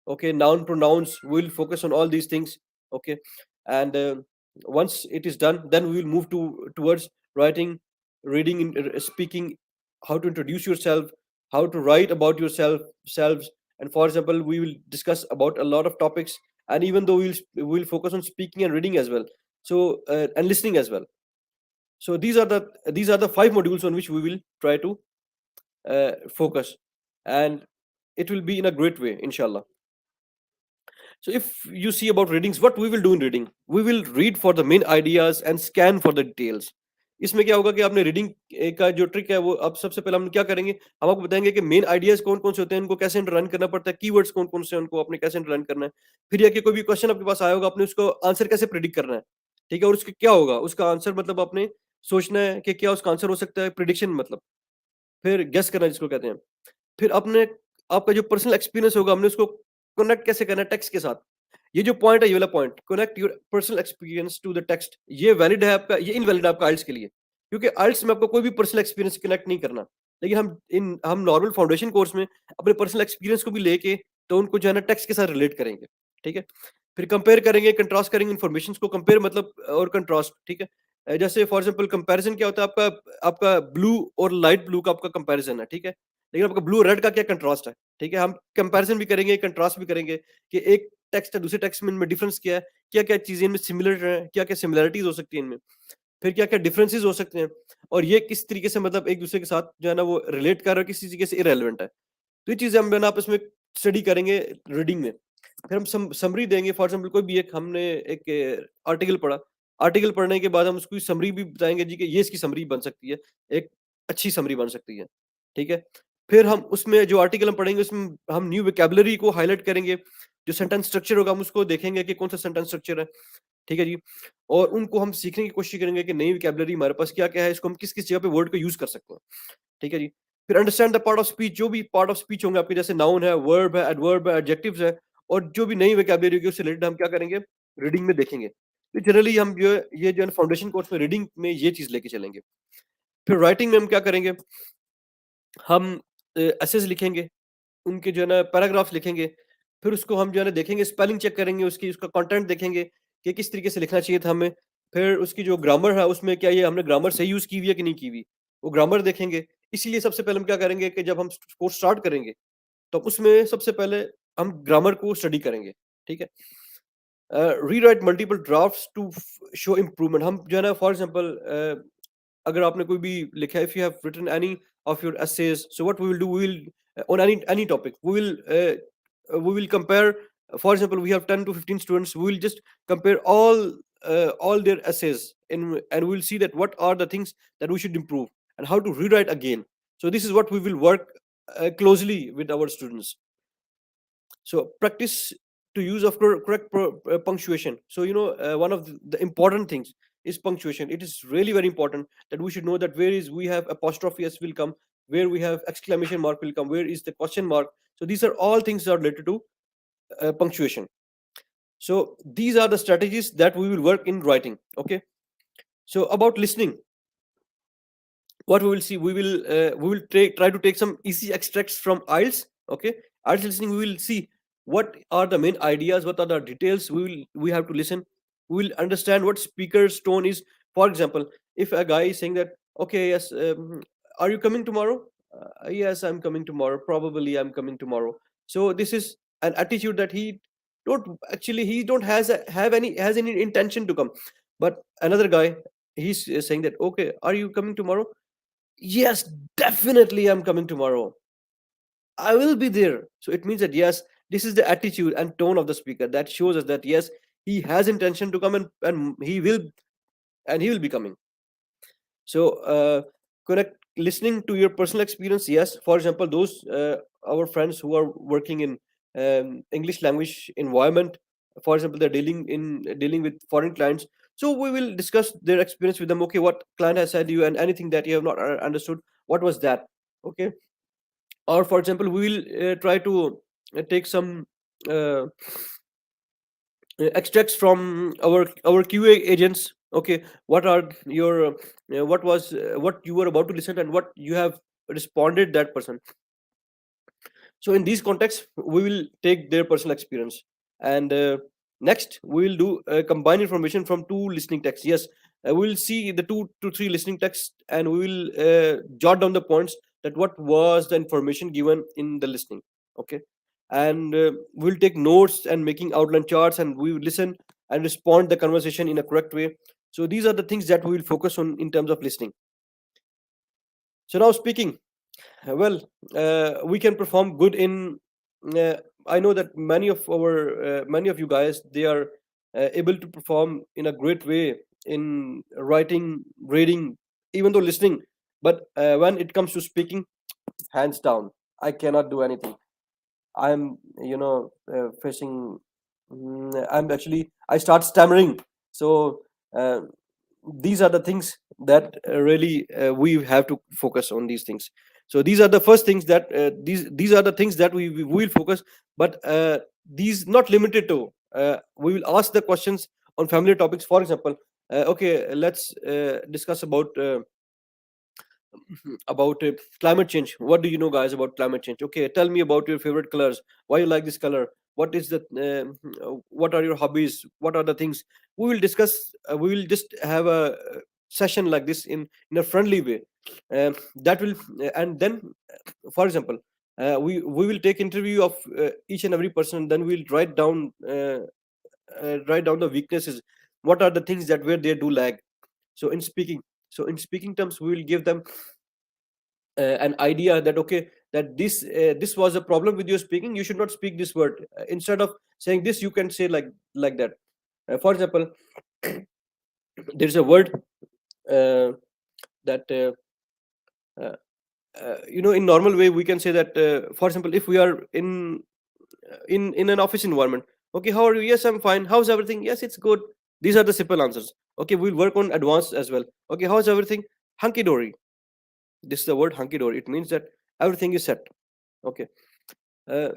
Speaker 1: okay, noun, pronouns. We'll focus on all these things, okay, and once it is done, then we will move towards writing, reading, speaking, how to introduce yourself, how to write about yourself selves. And for example, we will discuss about a lot of topics, and even though we'll focus on speaking and reading as well, so and listening as well. So these are the five modules on which we will try to focus, and it will be in a great way, inshallah. So if you see about readings, what we will do in reading, we will read for the main ideas and scan for the details. इसमें क्या होगा कि आपने reading का जो trick है वो अब सबसे पहले हम क्या करेंगे, हम आपको बताएंगे कि मेन आइडियाज कौन कौन से होते हैं, उनको कैसे रन करना पड़ता है, कीवर्ड्स कौन कौन से हैं, उनको आपने कैसे रन करना है। फिर यह कि कोई भी क्वेश्चन आपके पास आया होगा, आपने उसको आंसर कैसे प्रिडिक्ट करना है, ठीक है, और उसके क्या होगा उसका आंसर, मतलब आपने सोचना है कि क्या उसका आंसर हो सकता है, प्रिडिक्शन मतलब, फिर गेस करना जिसको कहते हैं। फिर अपने आपका जो पर्सनल एक्सपीरियंस होगा, हमने उसको कनेक्ट कैसे करना है टेक्स्ट के साथ। ये जो पॉइंट है, ये वाला point, connect your personal experience to the text, ये वैलिड है आपका, ये इनवैलिड है आपका आइल्स के लिए, क्योंकि आइल्स में आपको कोई भी पर्सनल एक्सपीरियंस कनेक्ट नहीं करना। लेकिन हम नॉर्मल फाउंडेशन कोर्स में अपने पर्सनल एक्सपीरियंस को भी लेके तो उनको जो है ना टेक्स्ट के साथ रिलेट करेंगे, ठीक है। फिर कंपेयर करेंगे, कंट्रास्ट करेंगे इन्फॉर्मेशन को, कंपेयर मतलब और कंट्रास्ट, ठीक है। जैसे फॉर एग्जाम्पल कंपैरिजन क्या होता है, आपका आपका ब्लू और लाइट ब्लू का आपका कंपैरिजन है, ठीक है, लेकिन आपका ब्लू रेड का क्या कंट्रास्ट है, ठीक है। हम कंपैरिजन भी करेंगे, कंट्रास्ट भी करेंगे कि एक टेक्स्ट है दूसरे टेक्स्ट में, इनमें डिफरेंस क्या है, क्या क्या चीजें इनमें सिमिलर है, क्या क्या सिमिलरिटीज हो सकती है इनमें, फिर क्या क्या डिफरेंसेस हो सकते हैं, और ये किस तरीके से मतलब एक दूसरे के साथ जो है ना वो रिलेट कर रहा है, किसी तरीके से इरेलीवेंट है। तो ये चीजें हम जो है ना आपस में स्टडी करेंगे रीडिंग में। फिर हम समरी देंगे, फॉर एग्जाम्पल कोई भी एक हमने एक आर्टिकल पढ़ा, आर्टिकल पढ़ने के बाद हम उसकी समरी भी बताएंगे जी कि ये इसकी समरी बन सकती है, एक अच्छी समरी बन सकती है, ठीक है। फिर हम उसमें जो आर्टिकल हम पढ़ेंगे उसमें हम न्यू वोकैबुलरी को हाईलाइट करेंगे, जो सेंटेंस स्ट्रक्चर होगा हम उसको देखेंगे कि कौन सा सेंटेंस स्ट्रक्चर है, ठीक है जी। और उनको हम सीखने की कोशिश करेंगे कि नई वोकैबुलरी हमारे पास क्या क्या है, इसको हम किस किस जगह पे वर्ड को यूज कर सकते हैं, ठीक है जी। फिर understand the part of speech, जो भी पार्ट ऑफ स्पीच होंगे आपके, जैसे नाउन है, वर्ब है, एडवर्ब है, एडजेक्टिव्स है, और जो भी नई वोकैबुलरी होगी उससे रिलेटेड हम क्या करेंगे, रीडिंग में देखेंगे। तो जनरली हम जो है ये जो है फाउंडेशन कोर्स में रीडिंग में ये चीज लेके चलेंगे। फिर राइटिंग में हम क्या करेंगे, हम एसेज लिखेंगे, उनके जो है ना पैराग्राफ्स लिखेंगे, फिर उसको हम जो है ना देखेंगे, स्पेलिंग चेक करेंगे, उसकी उसका कंटेंट देखेंगे कि किस तरीके से लिखना चाहिए था हमें। फिर उसकी जो ग्रामर है उसमें क्या ये हमने ग्रामर सही यूज की हुई है कि नहीं की हुई, वो ग्रामर देखेंगे। इसीलिए सबसे पहले हम क्या करेंगे कि जब हम कोर्स स्टार्ट करेंगे तो उसमें सबसे पहले हम ग्रामर को स्टडी करेंगे, ठीक है। Rewrite multiple drafts to show improvement, हम जो है ना फॉर एग्जांपल अगर आपने कोई भी लिखा है, if you have written any of your essays, so what we will do, we will on any topic, we will compare. For example, we have 10 to 15 students, we will just compare all their essays and we will see that what are the things that we should improve and how to rewrite again. So this is what we will work closely with our students. So practice to use of correct punctuation. So one of the important things is punctuation. It is really very important that we should know that where is we have apostrophe s will come, where we have exclamation mark will come, where is the question mark. So these are all things that are related to punctuation. So these are the strategies that we will work in writing, okay. So about listening, what we will see, we will try to take some easy extracts from IELTS, okay. IELTS listening, we will see what are the main ideas, what are the details we have to listen. We will understand what speaker's tone is. For example, if a guy is saying that, okay, yes, are you coming tomorrow? Yes, I'm coming tomorrow, probably I'm coming tomorrow. So this is an attitude that he don't have any intention to come. But another guy, he's saying that, okay, are you coming tomorrow? Yes, definitely I'm coming tomorrow. I will be there. So it means that yes, this is the attitude and tone of the speaker that shows us that yes, he has intention to come, and he will be coming. So correct listening to your personal experience, yes. For example, those our friends who are working in English language environment, for example, they're dealing with foreign clients. So we will discuss their experience with them. Okay, what client has said to you, and anything that you have not understood, what was that? Okay. Or for example, we will try to take some uh, extracts from our QA agents. Okay, what are your what you were about to listen and what you have responded that person. So in these contexts, we will take their personal experience, and next we will do combine information from two listening texts. Yes, we will see the two to three listening texts, and we will jot down the points that what was the information given in the listening. Okay, and we'll take notes and making outline charts, and we will listen and respond the conversation in a correct way. So these are the things that we will focus on in terms of listening. So now speaking, well, we can perform good in. Uh, I know that many of you guys, they are able to perform in a great way in writing, reading, even though listening. But when it comes to speaking, hands down, I cannot do anything. I'm, facing. I'm actually. I start stammering. So uh, these are the things that really we have to focus on these things. So these are the first things that these are the things that we will focus. But these not limited to. We will ask the questions on family topics. For example, okay, let's discuss about climate change. What do you know, guys, about climate change? Okay, tell me about your favorite colors. Why you like this color? What is the what are your hobbies? What are the things we will discuss? We will just have a session like this in a friendly way. That will and then, for example, we will take interview of each and every person. Then we'll write down the weaknesses. What are the things that where they do lag? So in speaking, in speaking terms, we will give them an idea that okay, that this was a problem with your speaking. You should not speak this word. Instead of saying this, you can say like that. For example, there's a word uh, that uh, in normal way we can say that, for example, if we are in an office environment. Okay, how are you? Yes, I'm fine. How's everything? Yes, it's good. These are the simple answers. Okay, we'll work on advanced as well. Okay, how's everything? Hunky dory. This is the word hunky dory. It means that everything is set. Okay. uh,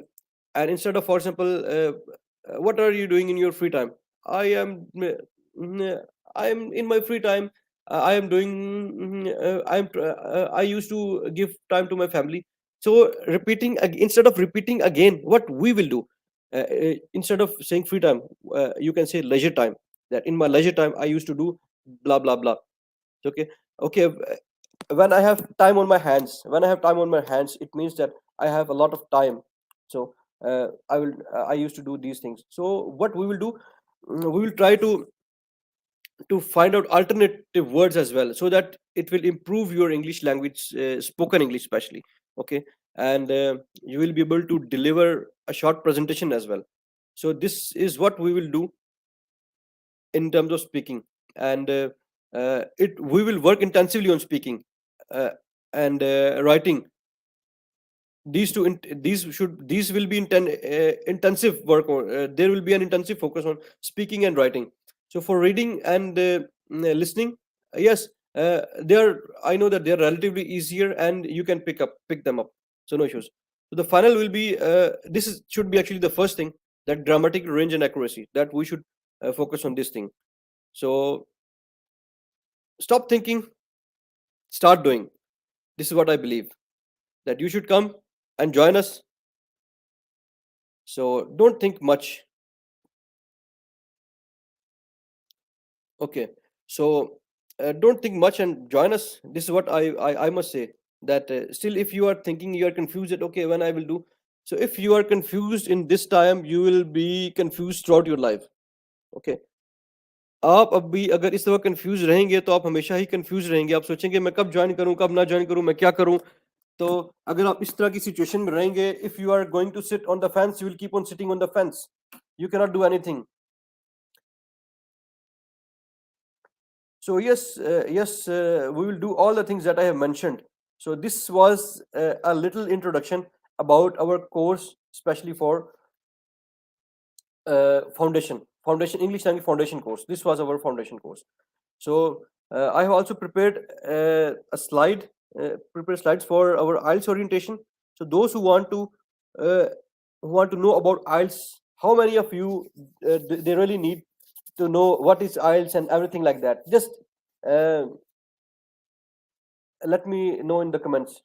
Speaker 1: and instead of, for example, what are you doing in your free time? I am mm, I am in my free time. I am doing I used to give time to my family. So instead of repeating again what we will do, instead of saying free time, you can say leisure time. That in my leisure time I used to do blah blah blah. Okay. Okay. When I have time on my hands, it means that I have a lot of time. So I used to do these things. So what we will do, we will try to find out alternative words as well, so that it will improve your English language, spoken English especially. Okay. And you will be able to deliver a short presentation as well. So this is what we will do in terms of speaking. And it we will work intensively on speaking uh, and writing. These will be intensive work, or there will be an intensive focus on speaking and writing. So for reading and listening, yes, they are, I know that they are relatively easier and you can pick them up. So no issues. So the final will be, should be actually the first thing, that grammatical range and accuracy, that we should focus on this thing. So stop thinking, start doing. This is what I believe, that you should come and join us. So don't think much. Okay. So don't think much and join us. This is what I must say, that still, if you are thinking, you are confused that okay, when I will do. So if you are confused in this time, you will be confused throughout your life. Okay. आप अब भी अगर इस तरह confuse रहेंगे तो आप हमेशा ही कंफ्यूज रहेंगे. आप सोचेंगे मैं कब ज्वाइन करूं, कब ना ज्वाइन करूं, मैं क्या करूं. तो अगर आप इस तरह की सिचुएशन में रहेंगे, if you are going to sit on the fence, you will keep on sitting on the fence. You can not do anything. So yes, we will do all the things that I have mentioned. So this was a little introduction about our course, especially for foundation English language foundation course. This was our foundation course. So I have also prepared prepared slides for our IELTS orientation. So those uh, who want to know about IELTS, how many of you they really need to know what is IELTS and everything like that? Just uh, let me know in the comments.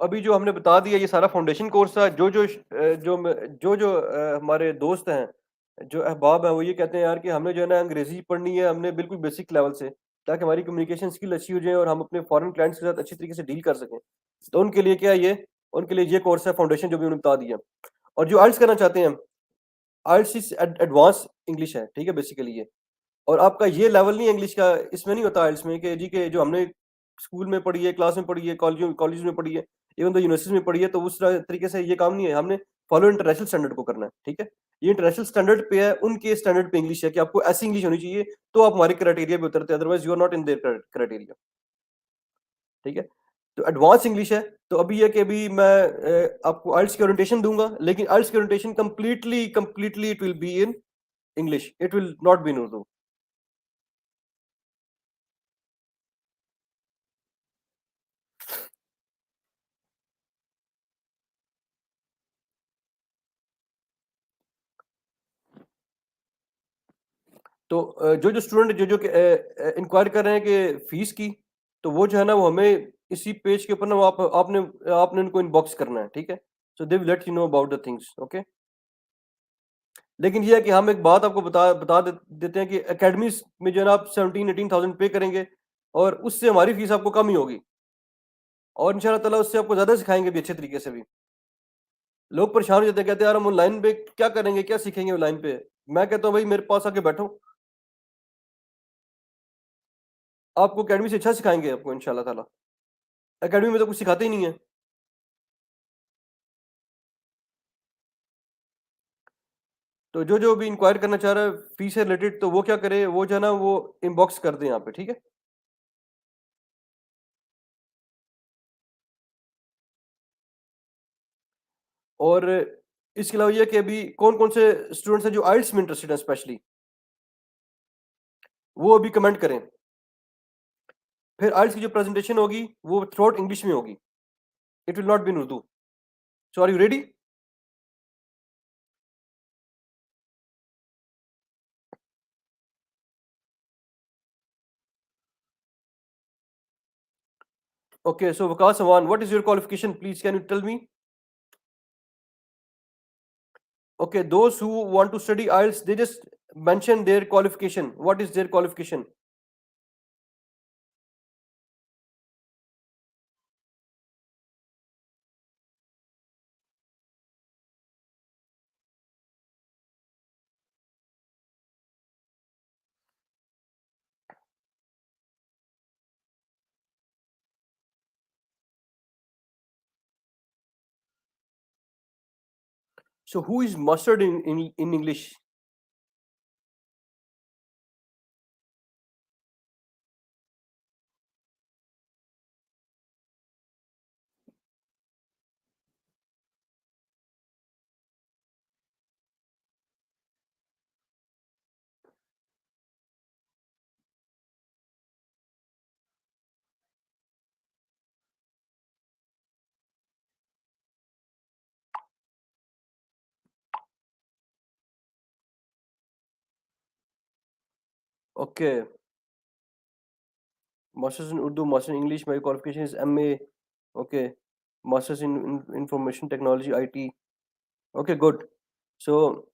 Speaker 1: अभी जो हमने बता दिया ये सारा foundation course था। जो हमारे दोस्त हैं, जो अहबाब हैं, वो ये कहते हैं यार कि हमने जो है ना अंग्रेजी पढ़नी है, हमने बिल्कुल बेसिक लेवल से, ताकि हमारी कम्युनिकेशन स्किल अच्छी हो जाए और हम अपने फॉरेन क्लाइंट्स के साथ अच्छी तरीके से डील कर सकें। तो उनके लिए ये कोर्स है फाउंडेशन, जो भी उन्होंने बता दिया। और जो आइल्स करना चाहते हैं, आइल्स इज एडवांस इंग्लिश है, ठीक है, बेसिकली ये। और आपका ये लेवल नहीं है इंग्लिश का, इसमें नहीं होता आइल्स में कि जी के जो हमने स्कूल में पढ़ी है, क्लास में पढ़ी है, कॉलेज में पढ़ी है, इवन तो यूनिवर्सिटी में पढ़ी है, तो उस तरीके से ये काम नहीं है। हमने फॉलो इंटरनेशनल स्टैंडर्ड को करना है, ठीक है। ये इंटरनेशनल स्टैंडर्ड पे है, उनके स्टैंडर्ड पे इंग्लिश है कि आपको ऐसी इंग्लिश होनी चाहिए, तो आप हमारे क्राइटेरिया पे उतरते हैं, otherwise you are not in their criteria, ठीक है। तो एडवांस इंग्लिश है। तो अभी ये कि अभी मैं आपको आइल्स की ओरिएंटेशन दूंगा, लेकिन आइल्स की orientation completely completely it will be in English, it will not be in Urdu. तो जो जो स्टूडेंट जो जो इंक्वायर कर रहे हैं कि फीस की, तो वो जो है ना वो हमें इसी पेज के ऊपर ना वो आपने आपने उनको इनबॉक्स करना है, ठीक है। So they will let you know about the things, okay. लेकिन ये है कि हम एक बात आपको देते हैं कि एकेडमीज में जो है ना आप 17-18,000 पे करेंगे, और उससे हमारी फीस आपको कम ही होगी, और इंशाल्लाह ताला उससे आपको ज़्यादा सिखाएंगे भी अच्छे तरीके से भी। लोग परेशान हो जाते हैं, कहते हैं यार हम ऑनलाइन पे क्या करेंगे, क्या सीखेंगे ऑनलाइन पे। मैं कहता हूँ भाई मेरे पास आके बैठो, आपको अकेडमी से अच्छा सिखाएंगे आपको इंशाल्लाह ताला। अकेडमी में तो कुछ सिखाते ही नहीं है। तो जो जो भी इंक्वायर करना चाह रहा है फीस से रिलेटेड, तो वो क्या करे, वो जो है ना वो इनबॉक्स कर दे यहाँ पे, ठीक है। और इसके अलावा ये कि अभी कौन कौन से स्टूडेंट्स हैं जो आइल्स में इंटरेस्टेड हैं स्पेशली, वो अभी कमेंट करें। फिर आइल्स की जो प्रेजेंटेशन होगी वो थ्रू आउट इंग्लिश में होगी, it will not be in Urdu. So are you ready? Okay, so Waqas Awan, what is your qualification, please can you tell me? Okay, those who want to study IELTS they just mention their qualification. What is their qualification? So who is mastered in English? Okay, masters in Urdu, master in English. My qualification is MA. Okay, masters in information technology, IT. Okay, good. So,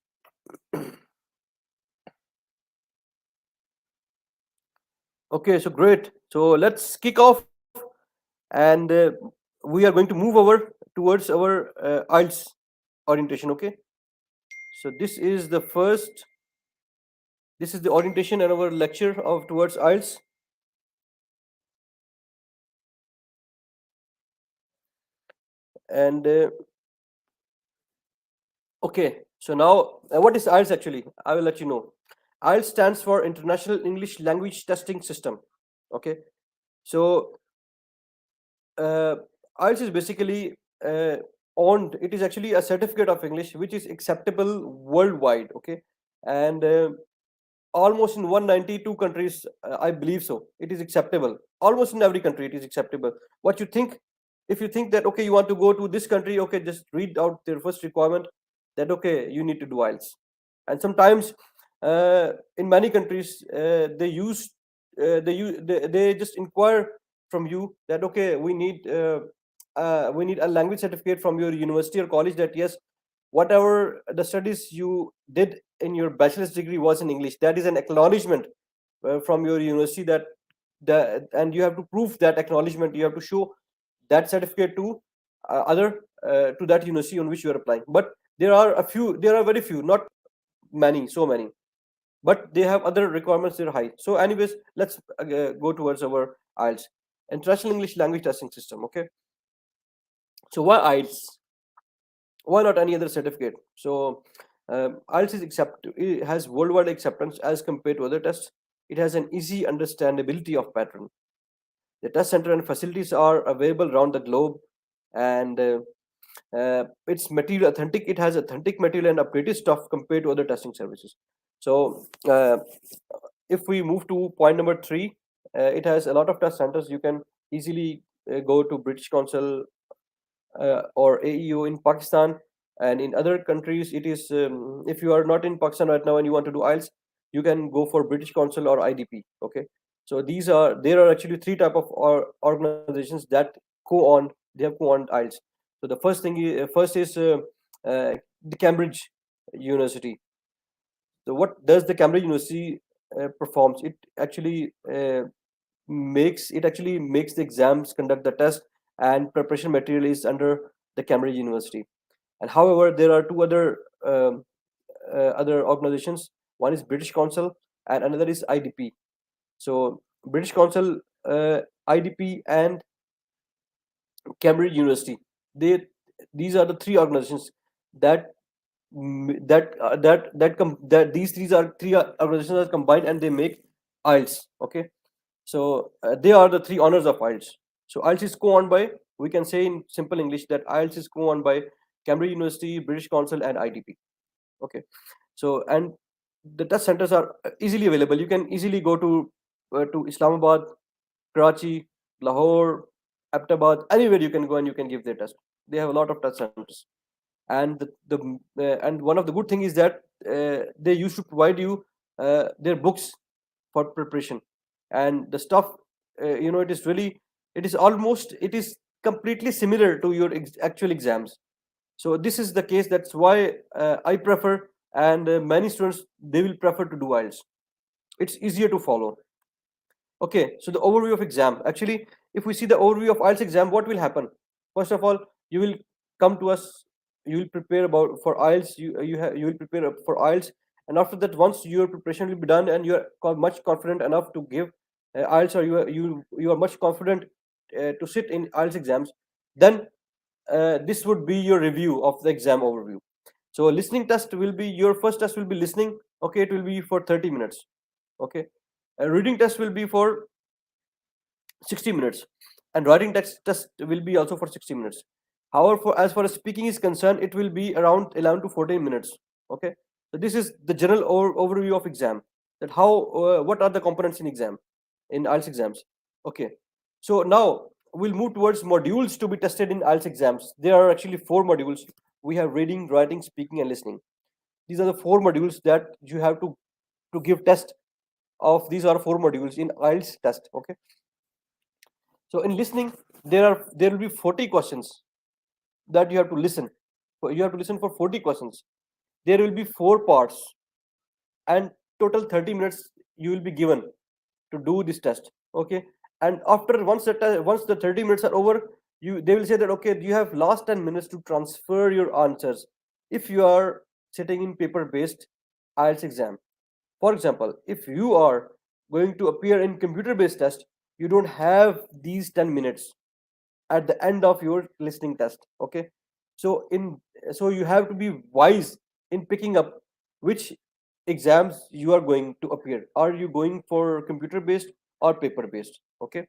Speaker 1: okay, so great. So let's kick off, and we are going to move over towards our IELTS orientation. Okay, so this is the orientation and our lecture of towards IELTS. And okay, So now, what is IELTS actually? I will let you know. IELTS stands for International English Language Testing System. Okay, so uh, IELTS is basically on. It is actually a certificate of English which is acceptable worldwide. Okay, and almost in 192 countries, I believe so. It is acceptable. Almost in every country, it is acceptable. What you think? If you think that okay, you want to go to this country, okay, just read out their first requirement that okay, you need to do IELTS. And sometimes, in many countries, they just inquire from you that okay, we need a language certificate from your university or college that yes, whatever the studies you did in your bachelor's degree was in English. That is an acknowledgement from your university that and you have to prove that acknowledgement. You have to show that certificate to other to that university on which you are applying. But there are very few, not many, so many. But they have other requirements that are high. So, anyways, let's go towards our IELTS, International English Language Testing System. Okay, so why IELTS? Why not any other certificate? So IELTS it has worldwide acceptance as compared to other tests. It has an easy understandability of pattern. The test center and facilities are available around the globe, and it's material authentic. It has authentic material and updated stuff compared to other testing services. So if we move to point number three, it has a lot of test centers. You can easily go to British Council or AEO in Pakistan, and in other countries it is if you are not in Pakistan right now and you want to do IELTS, you can go for British Council or IDP. Okay, so there are actually three type of organizations that go on. They have go on IELTS. So the first is the Cambridge University. So what does the Cambridge University performs? It actually makes the exams, conduct the test, and preparation material is under the Cambridge University. And however, there are two other organizations. One is British Council, and another is IDP. So British Council, IDP, and Cambridge University. They These are the three organizations that that these three organizations are combined and they make IELTS. Okay, so they are the three honors of IELTS. So IELTS is co-owned by, we can say in simple English that IELTS is co-owned by Cambridge University, British Council, and IDP. Okay, so and the test centers are easily available. You can easily go to Islamabad, Karachi, Lahore, Ahmedabad, anywhere you can go and you can give their test. They have a lot of test centers, and and one of the good thing is that they used to provide you their books for preparation, and the stuff it is almost it is completely similar to your actual exams. So this is the case. That's why I prefer, and many students they will prefer to do IELTS. It's easier to follow. Okay, so the overview of exam. Actually, if we see the overview of IELTS exam, what will happen? First of all, you will come to us. You will prepare about for IELTS. You will prepare for IELTS, and after that, once your preparation will be done, and you are much confident enough to give IELTS, or you are much confident to sit in IELTS exams, then this would be your review of the exam overview. So listening test will be your first test will be listening. Okay, it will be for 30 minutes. Okay, a reading test will be for 60 minutes, and writing text test will be also for 60 minutes. However, as far as speaking is concerned, it will be around 11 to 14 minutes. Okay, so this is the general overview of exam, that how what are the components in exam, in IELTS exams. Okay, so now we'll move towards modules to be tested in IELTS exams. There are actually four modules. We have reading, writing, speaking, and listening. These are the four modules that you have to give test of. These are four modules in IELTS test. Okay, so in listening, there will be 40 questions that you have to listen. You have to listen for 40 questions. There will be four parts, and total 30 minutes you will be given to do this test. Okay, and after once the 30 minutes are over, they will say that okay, you have last 10 minutes to transfer your answers if you are sitting in paper based IELTS exam. For example, if you are going to appear in computer based test, you don't have these 10 minutes at the end of your listening test. Okay, so in so you have to be wise in picking up which exams you are going to appear. Are you going for computer based or paper based? Okay,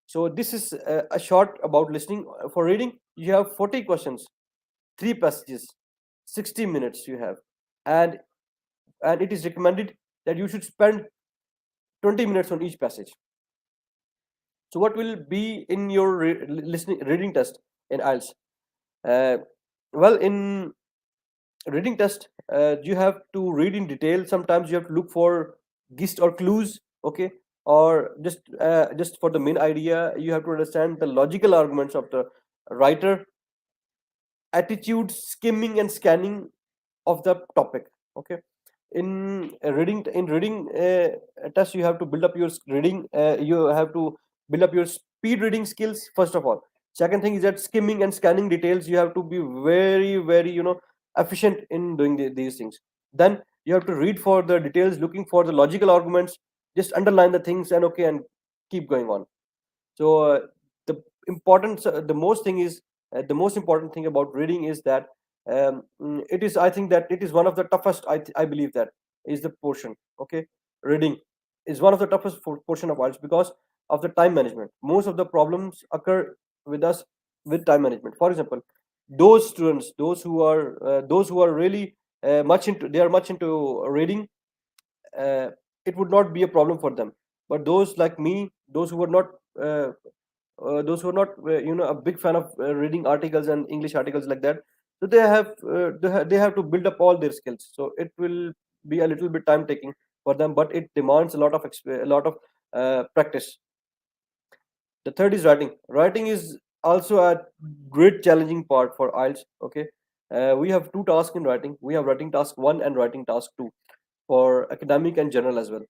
Speaker 1: so this is a short about listening. For reading, you have 40 questions, 3 passages, 60 minutes you have, and it is recommended that you should spend 20 minutes on each passage. So what will be in your listening reading test in IELTS? Uh, well, in reading test, you have to read in detail. Sometimes you have to look for gist or clues. Okay, or just for the main idea, you have to understand the logical arguments of the writer, attitude, skimming, and scanning of the topic. Okay, in reading test, you have to build up your reading. You have to build up your speed reading skills first of all. Second thing is that skimming and scanning details, you have to be very very efficient in doing these things. Then you have to read for the details, looking for the logical arguments, just underline the things, and okay, and keep going on. So the the most thing is the most important thing about reading is that it is, I think that it is one of the toughest, I believe that is the portion. Okay, reading is one of the toughest portion of IELTS because of the time management. Most of the problems occur with us with time management. For example, those students, those who are really much into, they are much into reading, uh, it would not be a problem for them. But those like me, uh, those who are not a big fan of reading articles and English articles like that, so they have to build up all their skills. So it will be a little bit time taking for them, but it demands a lot of a lot of practice. The third is writing. Writing is also a great challenging part for IELTS. Okay, we have two tasks in writing. We have writing task 1 and writing task 2 for academic and general as well.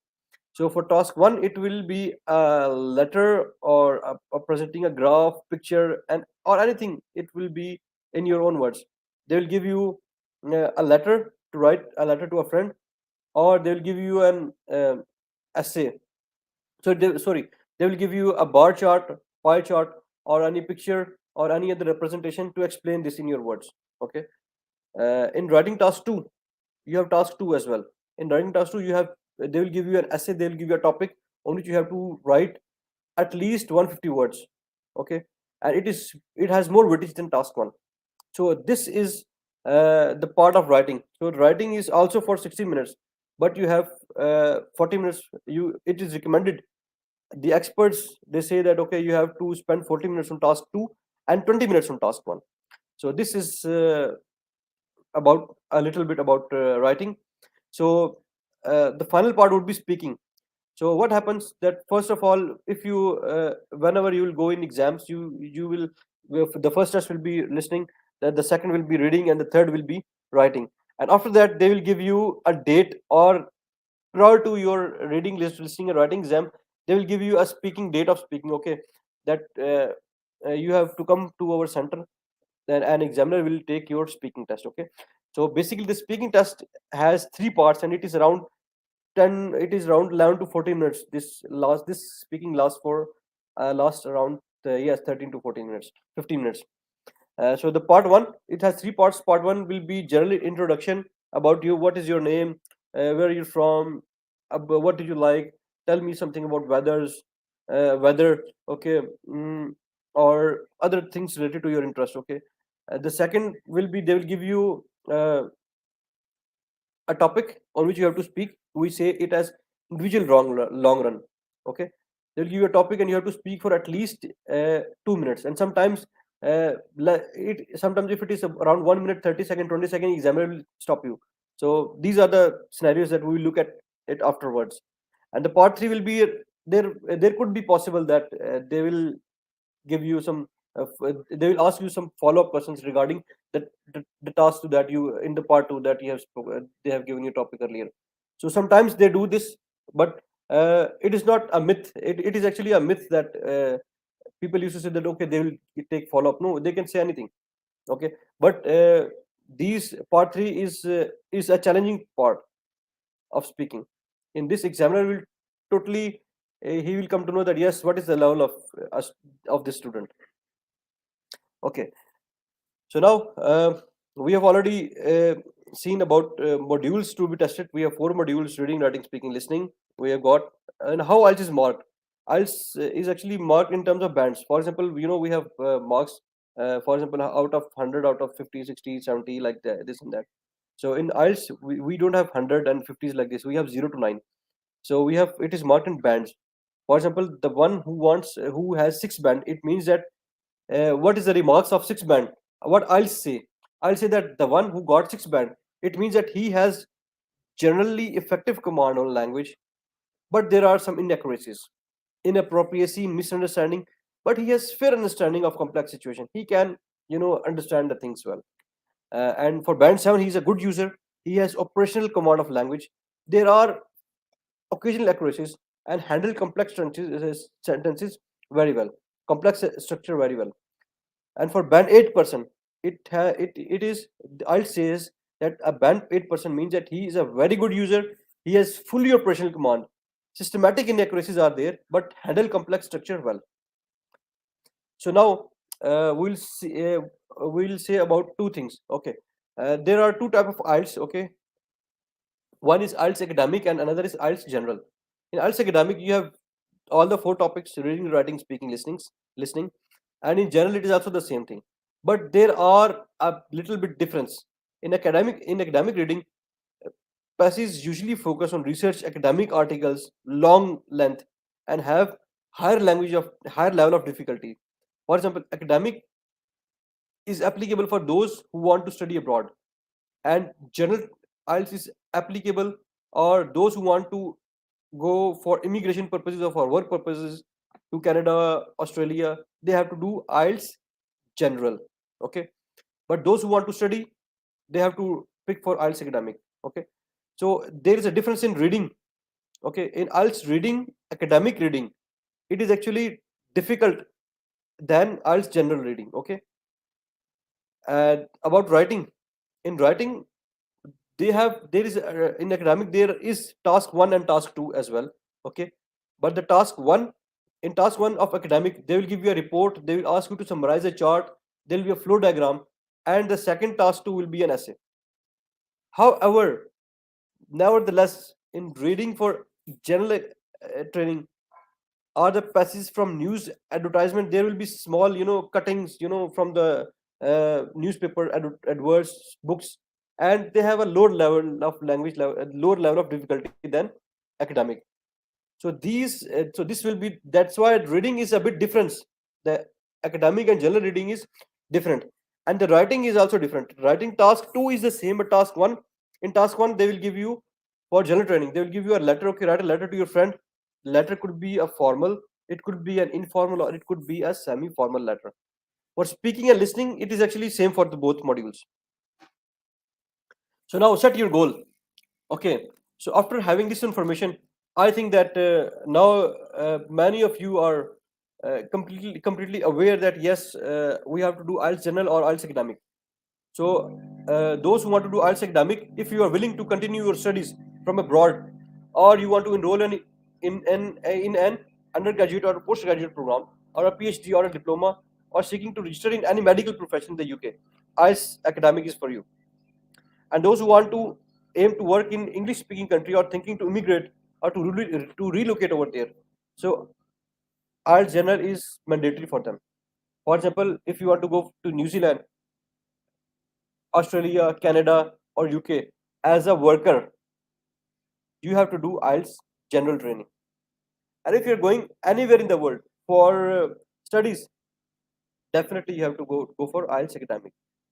Speaker 1: So for task 1, it will be a letter or presenting a graph, picture, and or anything. It will be in your own words. They will give you a letter to write, a letter to a friend, or they will give you an essay. Sorry, they will give you a bar chart, pie chart, or any picture or any other representation to explain this in your words. Okay. In writing task 2, you have task 2 as well. In writing task 2, they will give you an essay, they will give you a topic on which you have to write at least 150 words. Okay, and it has more weightage than task 1. So this is the part of writing. So writing is also for 60 minutes, but you have 40 minutes. You It is recommended, the experts, they say that okay, you have to spend 40 minutes on task 2 and 20 minutes on task 1. So this is about a little bit about writing. So the final part would be speaking. So what happens that first of all, if you whenever you will go in exams, you will, the first test will be listening, then the second will be reading, and the third will be writing. And after that, they will give you a date, or prior to your reading list listening and writing exam, they will give you a speaking date of speaking. Okay, that you have to come to our center, then an examiner will take your speaking test. Okay, so basically the speaking test has 3 parts, and it is around 11 to 14 minutes. This speaking lasts for last around yes, 13 to 14 minutes, 15 minutes. So the part 1, it has 3 parts. Part 1 will be general introduction about you. What is your name? Where are you from? What did you like? Tell me something about weather. Okay, or other things related to your interest. Okay. The second will be, they will give you a topic on which you have to speak. We say it as individual long run. Okay, they'll give you a topic and you have to speak for at least 2 minutes. And sometimes sometimes if it is around 1 minute 30 second 20 second, examiner will stop you. So these are the scenarios that we will look at it afterwards. And the part 3 will be, there could be possible that they will give you some they will ask you some follow up questions regarding the task that you in the part 2 that you have they have given you topic earlier. So sometimes they do this, but it is not a myth. It is actually a myth that people used to say that okay, they will take follow up. No, they can say anything. Okay, but these part 3 is a challenging part of speaking. In this, examiner will totally he will come to know that yes, what is the level of of this student. Okay, so now we have already seen about modules to be tested. We have four modules: reading, writing, speaking, listening. We have got, and how IELTS is marked. IELTS is actually marked in terms of bands. For example, we have marks. For example, out of 100, out of 50, 60, 70, like that, this and that. So in IELTS, we don't have 100 and 50s like this. We have 0 to 9. So we have, it is marked in bands. For example, the one who has 6 band, it means that what is the remarks of 6 band? What I'll say that the one who got 6 band, it means that he has generally effective command on language, but there are some inaccuracies, inappropriacy, misunderstanding, but he has fair understanding of complex situation. He can, understand the things well. And for band 7, he's a good user. He has operational command of language. There are occasional accuracies and handle complex sentences very well, complex structure very well. And for band 8 person, it is, I'll say is that a band 8 person means that he is a very good user. He has fully operational command. Systematic inaccuracies are there, but handle complex structure well. So now we'll say about two things. Okay, there are two type of IELTS. Okay, one is IELTS academic and another is IELTS general. In IELTS academic, you have all the four topics: reading, writing, speaking, listening, and in general, it is also the same thing. But there are a little bit difference. In academic reading, passages usually focus on research, academic articles, long length, and have higher level of difficulty. For example, academic is applicable for those who want to study abroad, and general IELTS is applicable or those who want to go for immigration purposes or for work purposes to Canada, Australia. They have to do IELTS general. Okay, but those who want to study, they have to pick for IELTS academic. Okay, so there is a difference in reading. Okay, in IELTS reading, academic reading, it is actually difficult than IELTS general reading. Okay, and about writing, in writing, there is in academic there is task 1 and task 2 as well. Okay, but the task 1, in task 1 of academic, they will give you a report. They will ask you to summarize a chart. There will be a flow diagram, and the second task 2 will be an essay. However, nevertheless, in reading for general training, are the passages from news advertisement. There will be small, cuttings, from the newspaper adverts books, and they have a lower level of language level, lower level of difficulty than academic. So this will be, that's why reading is a bit different. The academic and general reading is different, and the writing is also different. Writing task 2 is the same, but task 1, in task 1 they will give you, for general training, they will give you a letter. Okay, write a letter to your friend. Letter could be a formal, it could be an informal, or it could be a semi formal letter. For speaking and listening, it is actually same for the both modules. So now set your goal. Okay, so after having this information, I think that now many of you are completely aware that yes, we have to do IELTS general or IELTS academic. So those who want to do IELTS academic, if you are willing to continue your studies from abroad, or you want to enroll in an undergraduate or postgraduate program, or a PhD or a diploma, or seeking to register in any medical profession in the UK, IELTS academic is for you. And those who want to aim to work in English speaking country or thinking to immigrate or to relocate over there, so IELTS general is mandatory for them. For example, if you want to go to New Zealand, Australia, Canada, or UK as a worker, you have to do IELTS general training. And if you're going anywhere in the world for studies, definitely you have to go for IELTS academic.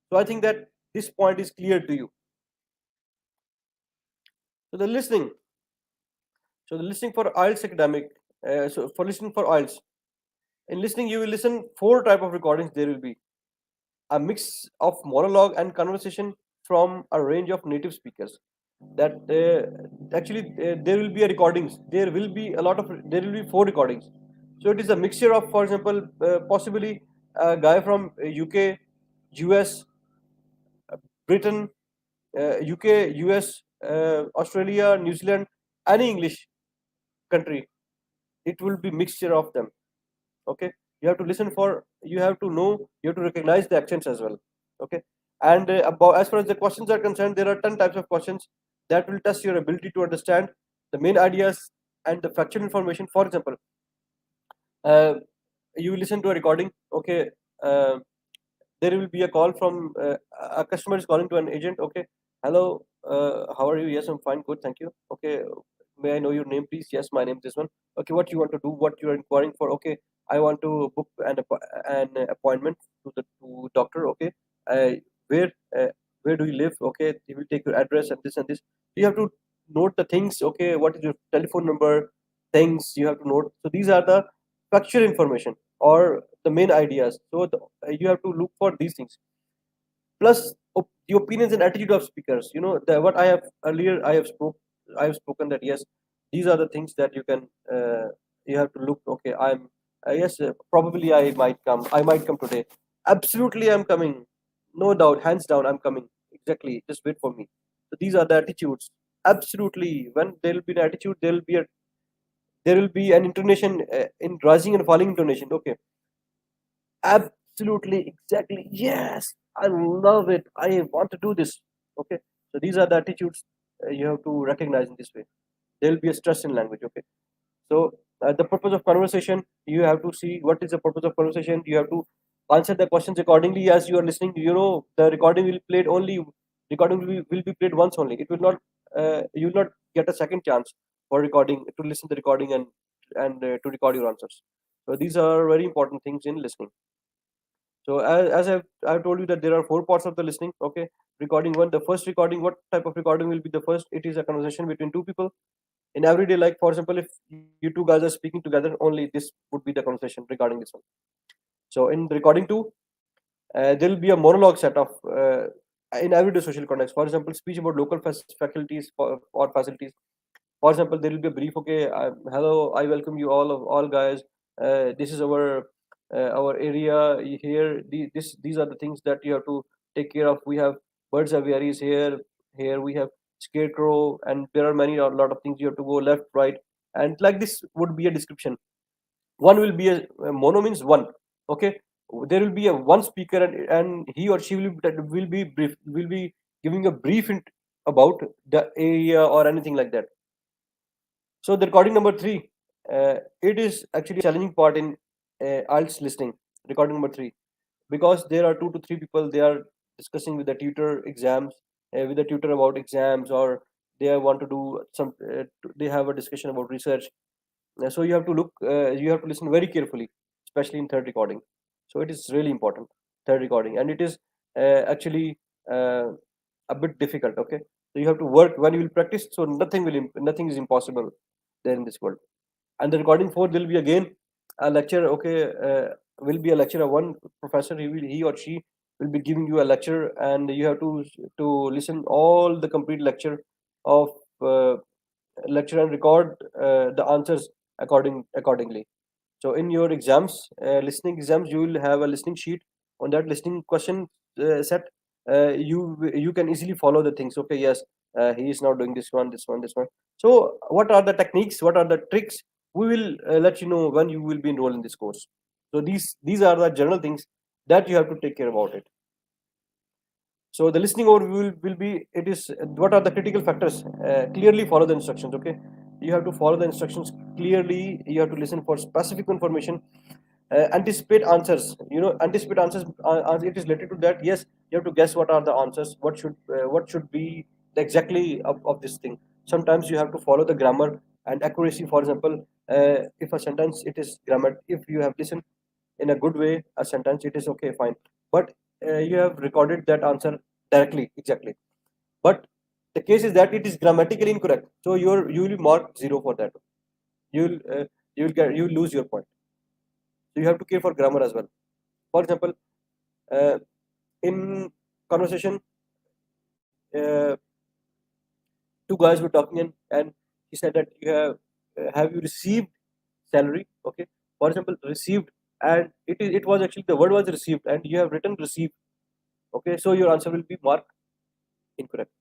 Speaker 1: So I think that this point is clear to you. So the listening. So the listening for IELTS academic. So for listening for IELTS, in listening you will listen 4 type of recordings. There will be a mix of monologue and conversation from a range of native speakers. That actually there will be a recordings. There will be a lot of, there will be 4 recordings. So it is a mixture of, for example, possibly a guy from UK, US, Britain, UK, US, Australia, New Zealand, any English country. It will be mixture of them. Okay, you have to listen for, you have to know, you have to recognize the accents as well. Okay, And about, as far as the questions are concerned, there are 10 types of questions that will test your ability to understand the main ideas and the factual information. For example, uh, you listen to a recording, okay. uh, there will be a call from a customer is calling to an agent, okay. Hello, how are you? Yes, I'm fine, good, thank you. Okay, may I know your name, please? Yes, my name is this one. Okay, what you want to do, what you are inquiring for? Okay, I want to book an appointment to the to doctor, okay. uh, where uh, where do you live? Okay, he will take your address and this and this. You have to note the things, okay. What is your telephone number? Things you have to note. So these are the factual information or the main ideas. So you have to look for these things. Plus the opinions and attitude of speakers. You know what I have earlier. I have spoken that yes, these are the things that you can. You have to look. Okay, I'm. Yes, probably I might come. I might come today. Absolutely, I'm coming. No doubt, hands down, I'm coming. Exactly. Just wait for me. So these are the attitudes. Absolutely. When there will be an attitude, there will be an intonation in rising and falling intonation. Okay, absolutely, exactly, yes, I love it, I want to do this. Okay, so these are the attitudes you have to recognize in this way. There will be a stress in language. Okay, so the purpose of conversation, you have to see what is the purpose of conversation. You have to answer the questions accordingly as you are listening. You know the recording will be played once only. It will not you will not get a second chance for recording to listen to the recording and to record your answers. So these are very important things in listening. So I've told you that there are four parts of the listening. Okay, recording one, the first recording. What type of recording will be the first? It is a conversation between two people in everyday. Like for example, if you two guys are speaking together, only this would be the conversation regarding this one. So in the recording two, there will be a monologue set of in everyday social context. For example, speech about local faculties or facilities. For example, there will be a brief. Okay, hello, I welcome you all guys. This is our area here. These are the things that you have to take care of. We have birds aviaries here. Here we have scarecrow, and there are many a lot of things you have to go left, right, and like this would be a description. One will be a mono means one. Okay, there will be a one speaker, and he or she will be giving a brief about the area or anything like that. So the recording number three, it is actually challenging part in Ielts listening. Recording number three, because there are two to three people. They are discussing with the tutor exams, with the tutor about exams, or they want to do some. They have a discussion about research. So you have to look. You have to listen very carefully, especially in third recording. So it is really important, third recording, and it is actually uh, a bit difficult. Okay, so you have to work when you will practice. So nothing is impossible there in this world. And the recording four, there will be again a lecture. Okay, will be a lecture of one professor. He or she will be giving you a lecture, and you have to listen all the complete lecture of lecture and record the answers accordingly. So in your exams, listening exams, you will have a listening sheet. On that listening question set, you can easily follow the things. Okay, yes, he is now doing this one, this one, this one. So what are the techniques? What are the tricks? We will let you know when you will be enrolled in this course. So these are the general things that you have to take care about it. So the listening overview will be, it is what are the critical factors? Clearly follow the instructions. Okay, you have to follow the instructions clearly. You have to listen for specific information. Anticipate answers. You know, anticipate answers. It is related to that. Yes, you have to guess what are the answers. What should be the exactly of this thing. Sometimes you have to follow the grammar and accuracy. For example, if a sentence it is grammar, if you have listened in a good way a sentence, it is okay, fine. But you have recorded that answer directly, exactly. But the case is that it is grammatically incorrect, so you will mark zero for that. You will uh, you will get you will lose your point. So you have to care for grammar as well. For example, uh, in conversation, uh, two guys were talking, and he said that have you received salary? Okay, for example, received, and it was actually the word was received, and you have written received. Okay, so your answer will be marked incorrect.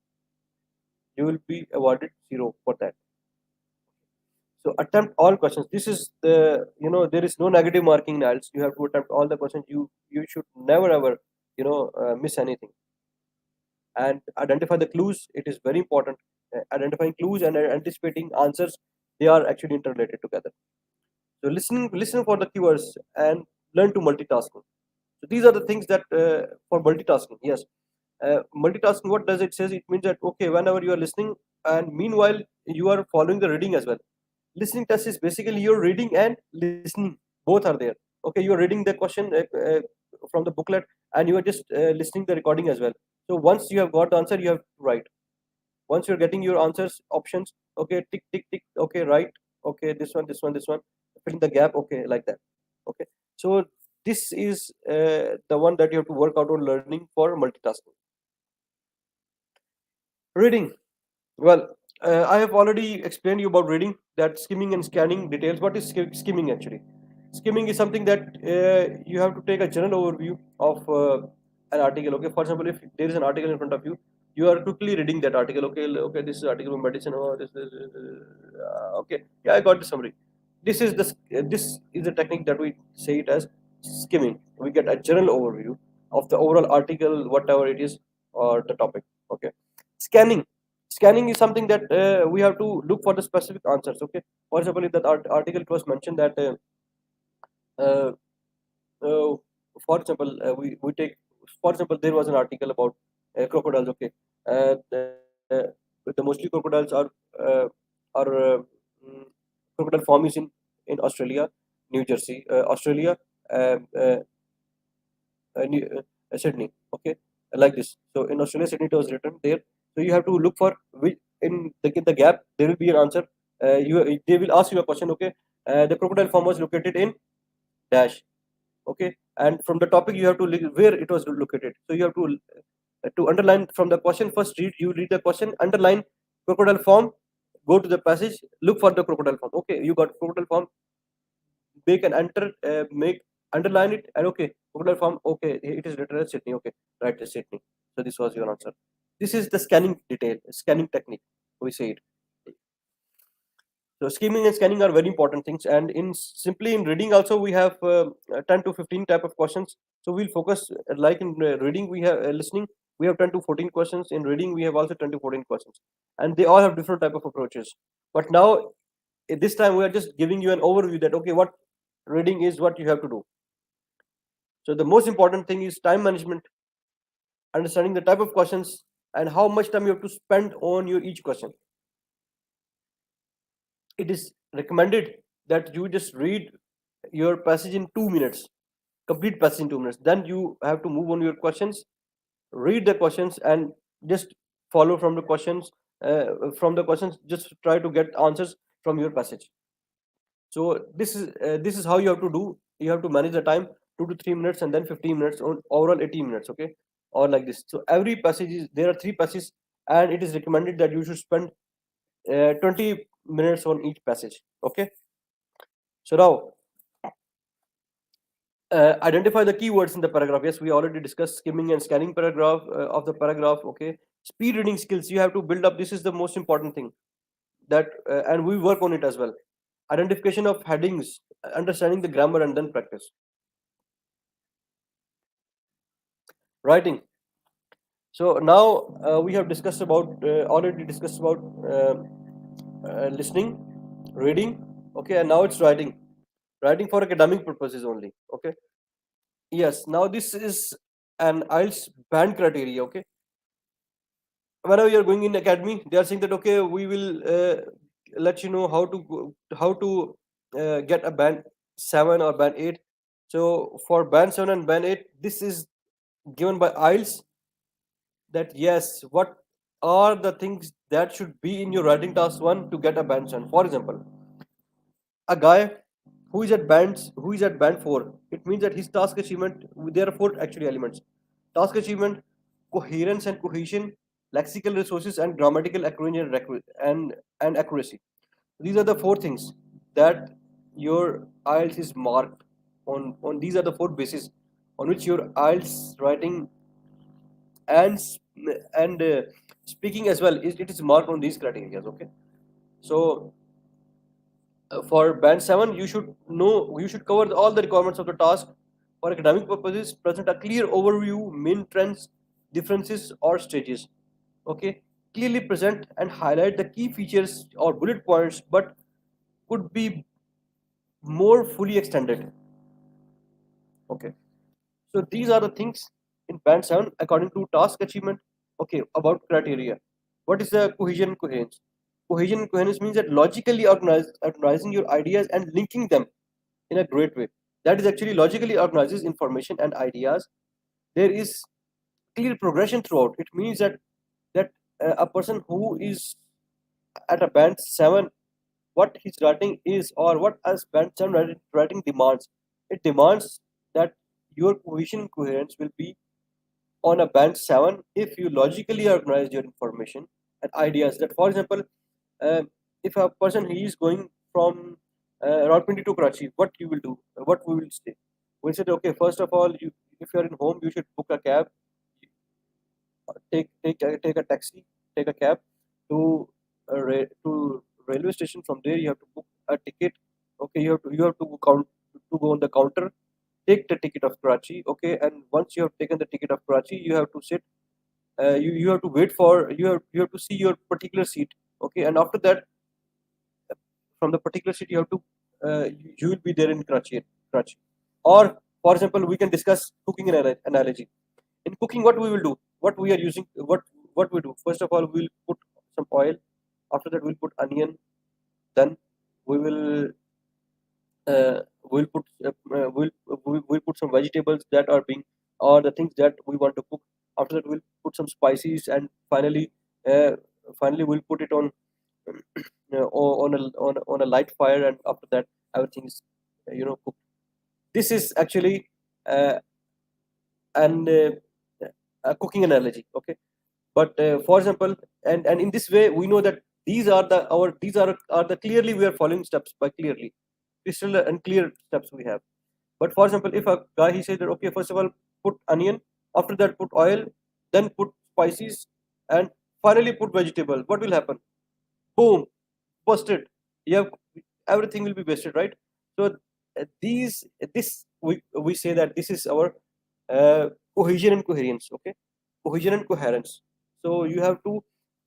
Speaker 1: You will be awarded zero for that. So attempt all questions. This is there is no negative marking in IELTS. You have to attempt all the questions. You should never ever miss anything. and identify the clues. It is very important. Identifying clues and anticipating answers, they are actually interrelated together. So listen for the keywords and learn to multitasking. So these are the things that for multitasking. Yes, multitasking. What does it says? It means that okay, whenever you are listening, and meanwhile you are following the reading as well. Listening test is basically you're reading and listening. Both are there. Okay, you are reading the question from the booklet, and you are just listening the recording as well. So once you have got the answer, you have to write. Once you're getting your answers options, okay, tick tick tick, okay, right, okay, this one, filling the gap, okay, like that. Okay, so this is the one that you have to work out on learning for multitasking. Reading, well, I have already explained you about reading, that skimming and scanning details. What is skimming actually? Skimming is something that you have to take a general overview of an article. Okay, for example, if there is an article in front of you, you are quickly reading that article. Okay, okay, this is article on medicine. Oh, okay, yeah, I got the summary. This is the technique that we say it as skimming. We get a general overview of the overall article, whatever it is, or the topic. Okay, scanning. Scanning is something that we have to look for the specific answers. Okay, for example, in that article it was mentioned that uh, uh, for example, we take, for example, there was an article about crocodiles. Okay, the mostly crocodiles are mm, crocodile farm is in Australia, New Jersey, Australia, uh, uh, Sydney. Okay, like this. So in Australia, Sydney, it was written there. So you have to look for which in the gap there will be an answer. You They will ask you a question. Okay, the crocodile farm was located in dash. Okay, and from the topic you have to where it was located. So you have to underline from the question. First read the question, underline crocodile farm, go to the passage, look for the crocodile farm. Okay, you got crocodile farm, make an enter, make underline it, and okay, crocodile farm, okay, it is written as Sydney. Okay, right, as Sydney. So this was your answer. This is the scanning technique, we say it. So skimming and scanning are very important things, and simply in reading also we have 10 to 15 type of questions. So we'll focus like in reading we have listening we have 10 to 14 questions. In reading we have also 10 to 14 questions, and they all have different type of approaches. But now at this time we are just giving you an overview that okay, what reading is, what you have to do. So the most important thing is time management, understanding the type of questions and how much time you have to spend on your each question. It is recommended that you just read your passage in 2 minutes, complete passage in 2 minutes. Then you have to move on your questions, read the questions, and just follow from the questions. Just try to get answers from your passage. So this is how you have to do. You have to manage the time 2 to 3 minutes, and then 15 minutes on overall 18 minutes. Okay, or like this. So every passage is there are three passages, and it is recommended that you should spend 20 minutes on each passage. Okay, so now identify the keywords in the paragraph. Yes, we already discussed skimming and scanning paragraph of the paragraph. Okay, speed reading skills you have to build up. This is the most important thing that and we work on it as well. Identification of headings, understanding the grammar, and then practice. Writing. So now we have discussed about already discussed about listening, reading. Okay, and now it's writing. Writing for academic purposes only. Okay. Yes. Now this is an IELTS band criteria. Okay. Whenever you're going in academy, they are saying that okay, we will let you know how to get a band 7 or band 8. So for band 7 and band 8, this is given by IELTS, that yes, what are the things that should be in your writing task 1 to get a band 7. For example, a guy who is at band 4, it means that his task achievement, there are 4 actually elements: task achievement, coherence and cohesion, lexical resources, and grammatical accuracy and accuracy. These are the 4 things that your IELTS is marked on. These are the 4 bases on which your IELTS writing and speaking as well it is marked on these criteria. Okay, so for band 7 you should cover all the requirements of the task. For academic purposes, present a clear overview, main trends, differences, or stages. Okay, clearly present and highlight the key features or bullet points, but could be more fully extended. Okay, so these are the things in band 7 according to task achievement. Okay, about criteria. What is the cohesion and coherence? Cohesion and coherence means that logically organizing your ideas and linking them in a great way. That is actually logically organizes information and ideas. There is clear progression throughout. It means that a person who is at a band 7, what he's writing is, or what as band 7 writing demands, it demands that your cohesion and coherence will be on a band 7 if you logically organize your information and ideas. That, for example, uh, if a person he is going from Rawalpindi to Karachi, what you will do, what we will say, we said, okay, first of all, if you are in home, you should book a cab, take a taxi, take a cab to to railway station. From there, you have to book a ticket. Okay, you have to go on the counter, take the ticket of Karachi. Okay, and once you have taken the ticket of Karachi, you have to sit. You have to wait for you have to see your particular seat. Okay, and after that, from the particular seat, you have to you will be there in Karachi. Or, for example, we can discuss cooking analogy. In cooking, what we will do, what we are using, what we do. First of all, we'll put some oil. After that, we'll put onion. Then we will we'll put we'll put some vegetables that are being, or the things that we want to cook. After that, we'll put some spices, and uh, finally we'll put it on on a light fire, and after that everything is cooked. This is actually uh, an a cooking analogy. Okay, but for example, and in this way we know that these are the clearly we are following steps by clearly crystal and clear steps we have. But for example, if a guy he said that, okay, first of all put onion, after that put oil, then put spices, and finally put vegetable, what will happen? Boom, busted. You have everything will be wasted, right? So these this we say that this is our uh, cohesion and coherence. Okay, cohesion and coherence. So you have to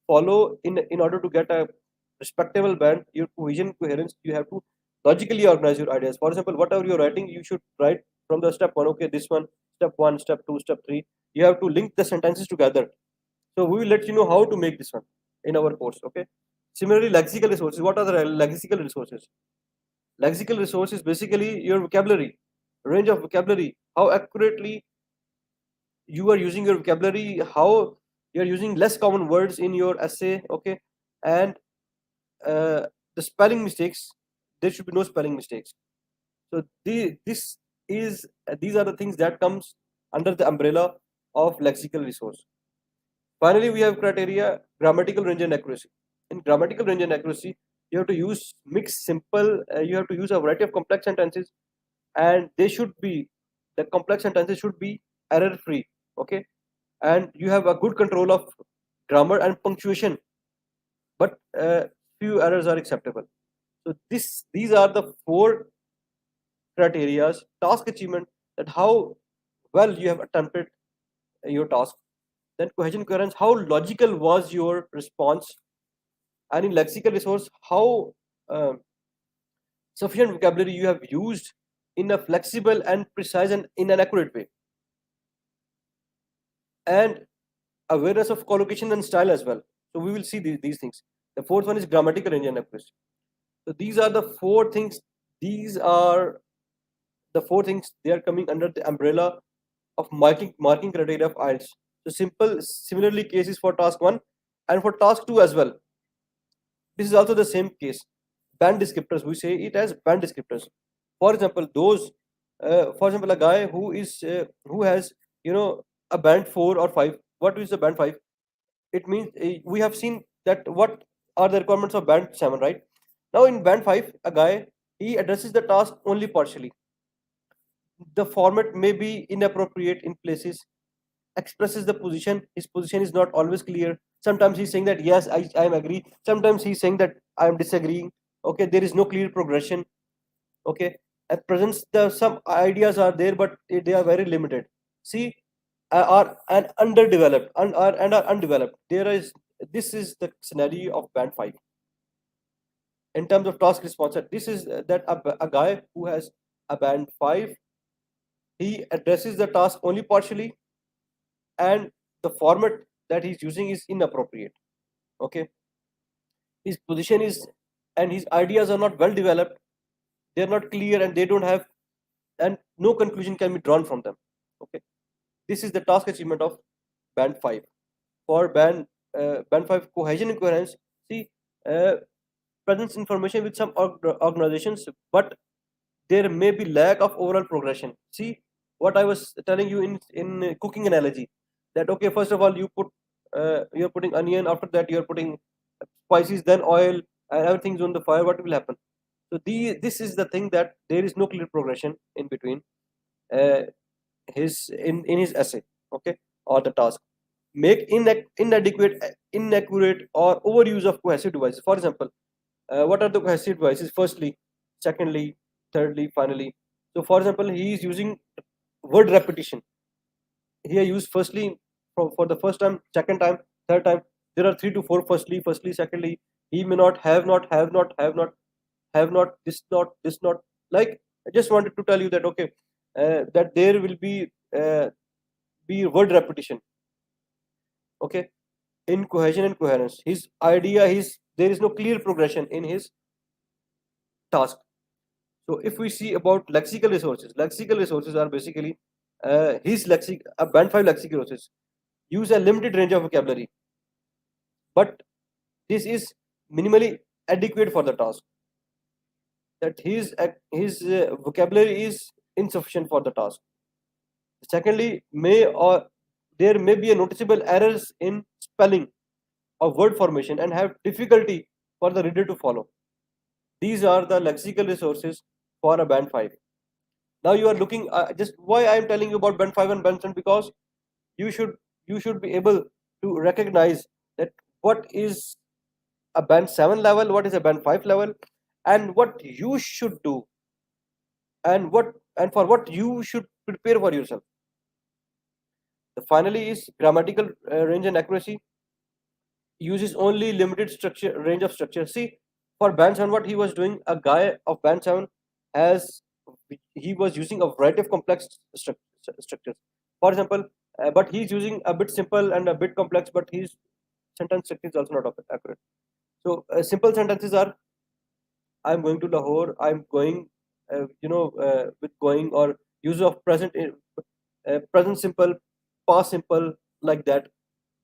Speaker 1: follow in order to get a respectable band. Your cohesion and coherence, you have to logically organize your ideas. For example, whatever you're writing, you should write from the step one. Okay, this one, step one, step two, step three. You have to link the sentences together. So we will let you know how to make this one in our course. Okay. Similarly, lexical resources. What are the lexical resources? Lexical resource is basically your vocabulary, range of vocabulary, how accurately you are using your vocabulary, how you are using less common words in your essay. Okay, and uh, the spelling mistakes. There should be no spelling mistakes. So these are the things that comes under the umbrella of lexical resource. Finally, we have criteria: grammatical range and accuracy. In grammatical range and accuracy, you have to use mixed, simple. You have to use a variety of complex sentences, and they should be the complex sentences should be error free. Okay, and you have a good control of grammar and punctuation, but few errors are acceptable. So these are the four criteria: task achievement, that how well you have attempted your task. Then cohesion coherence, how logical was your response? And in lexical resource, how uh, sufficient vocabulary you have used in a flexible and precise and in an accurate way. And awareness of collocation and style as well. So we will see these things. The fourth one is grammatical range and accuracy. So these are the four things. These are the four things. They are coming under the umbrella of marking criteria of IELTS. So similarly cases for task one and for task two as well. This is also the same case. Band descriptors, we say it as band descriptors. For example, for example, a guy who has a band 4 or 5. What is the band 5? It means we have seen that what are the requirements of band 7, right? Now in band 5, a guy he addresses the task only partially. The format may be inappropriate in places, expresses the position. His position is not always clear. Sometimes he's saying that yes, I am agree. Sometimes he's saying that I am disagreeing. Okay, there is no clear progression. Okay, at present some ideas are there, but they are very limited. See, are and underdeveloped and are undeveloped. There is This is the scenario of band 5 in terms of task response. This is that a guy who has a band 5, he addresses the task only partially, and the format that he's using is inappropriate. Okay, his position is and his ideas are not well developed, they're not clear, and they don't have, and no conclusion can be drawn from them. Okay, this is the task achievement of band 5. For band 5 cohesion and coherence, see, uh, presents information with some organizations, but there may be lack of overall progression. See what I was telling you in cooking analogy, that okay, first of all you're putting onion, after that you're putting spices, then oil, and everything's on the fire. What will happen? So this is the thing, that there is no clear progression in between uh, his in his essay. Okay, or the task. Make inaccurate or overuse of cohesive devices. For example, what are the cohesive devices? Firstly, secondly, thirdly, finally. So for example, he is using word repetition. Here used firstly for the first time, second time, third time. There are three to four firstly, secondly. He may not, have not, this not. Like, I just wanted to tell you that okay, that there will be word repetition. Okay, in cohesion and coherence, his idea, his there is no clear progression in his task. So if we see about lexical resources are basically a band 5 lexical resources use a limited range of vocabulary, but this is minimally adequate for the task. That his vocabulary is insufficient for the task. Secondly, may or there may be a noticeable errors in spelling or word formation and have difficulty for the reader to follow. These are the lexical resources for a band 5. Now you are looking, just why I am telling you about band 5 and band 7, because you should you should be able to recognize that what is a band 7 level, what is a band 5 level, and what you should do, and for what you should prepare for yourself. The finally is grammatical range and accuracy. Uses only limited structure range of structure. See, for band 7, what he was doing, a guy of band 7 has he was using a variety of complex structures. For example, but he's using a bit simple and a bit complex, but his sentence structure is also not accurate. So simple sentences are, I'm going to Lahore, I'm going, with going, or use of present simple, past simple, like that.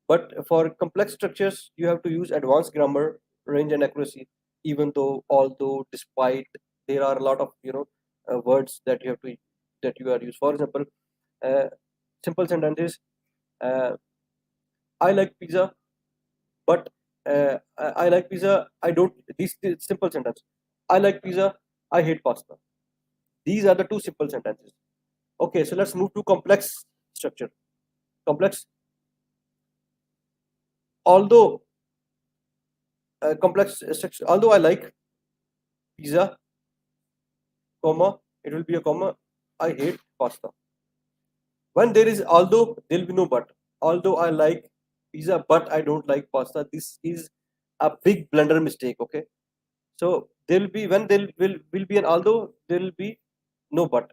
Speaker 1: But for complex structures, you have to use advanced grammar, range and accuracy. Even though, although, despite, there are a lot of words that you are used. For example, uh, simple sentences. Uh, I like pizza, but I like pizza. I don't. These simple sentence. I like pizza. I hate pasta. These are the two simple sentences. Okay, so let's move to complex structure. Complex. Although complex structure. Although I like pizza, comma, it will be a comma. I hate pasta. When there is although, there will be no but. Although I like pizza, but I don't like pasta. This is a big blunder mistake. Okay, so there will be, when there will be an although, there will be no but.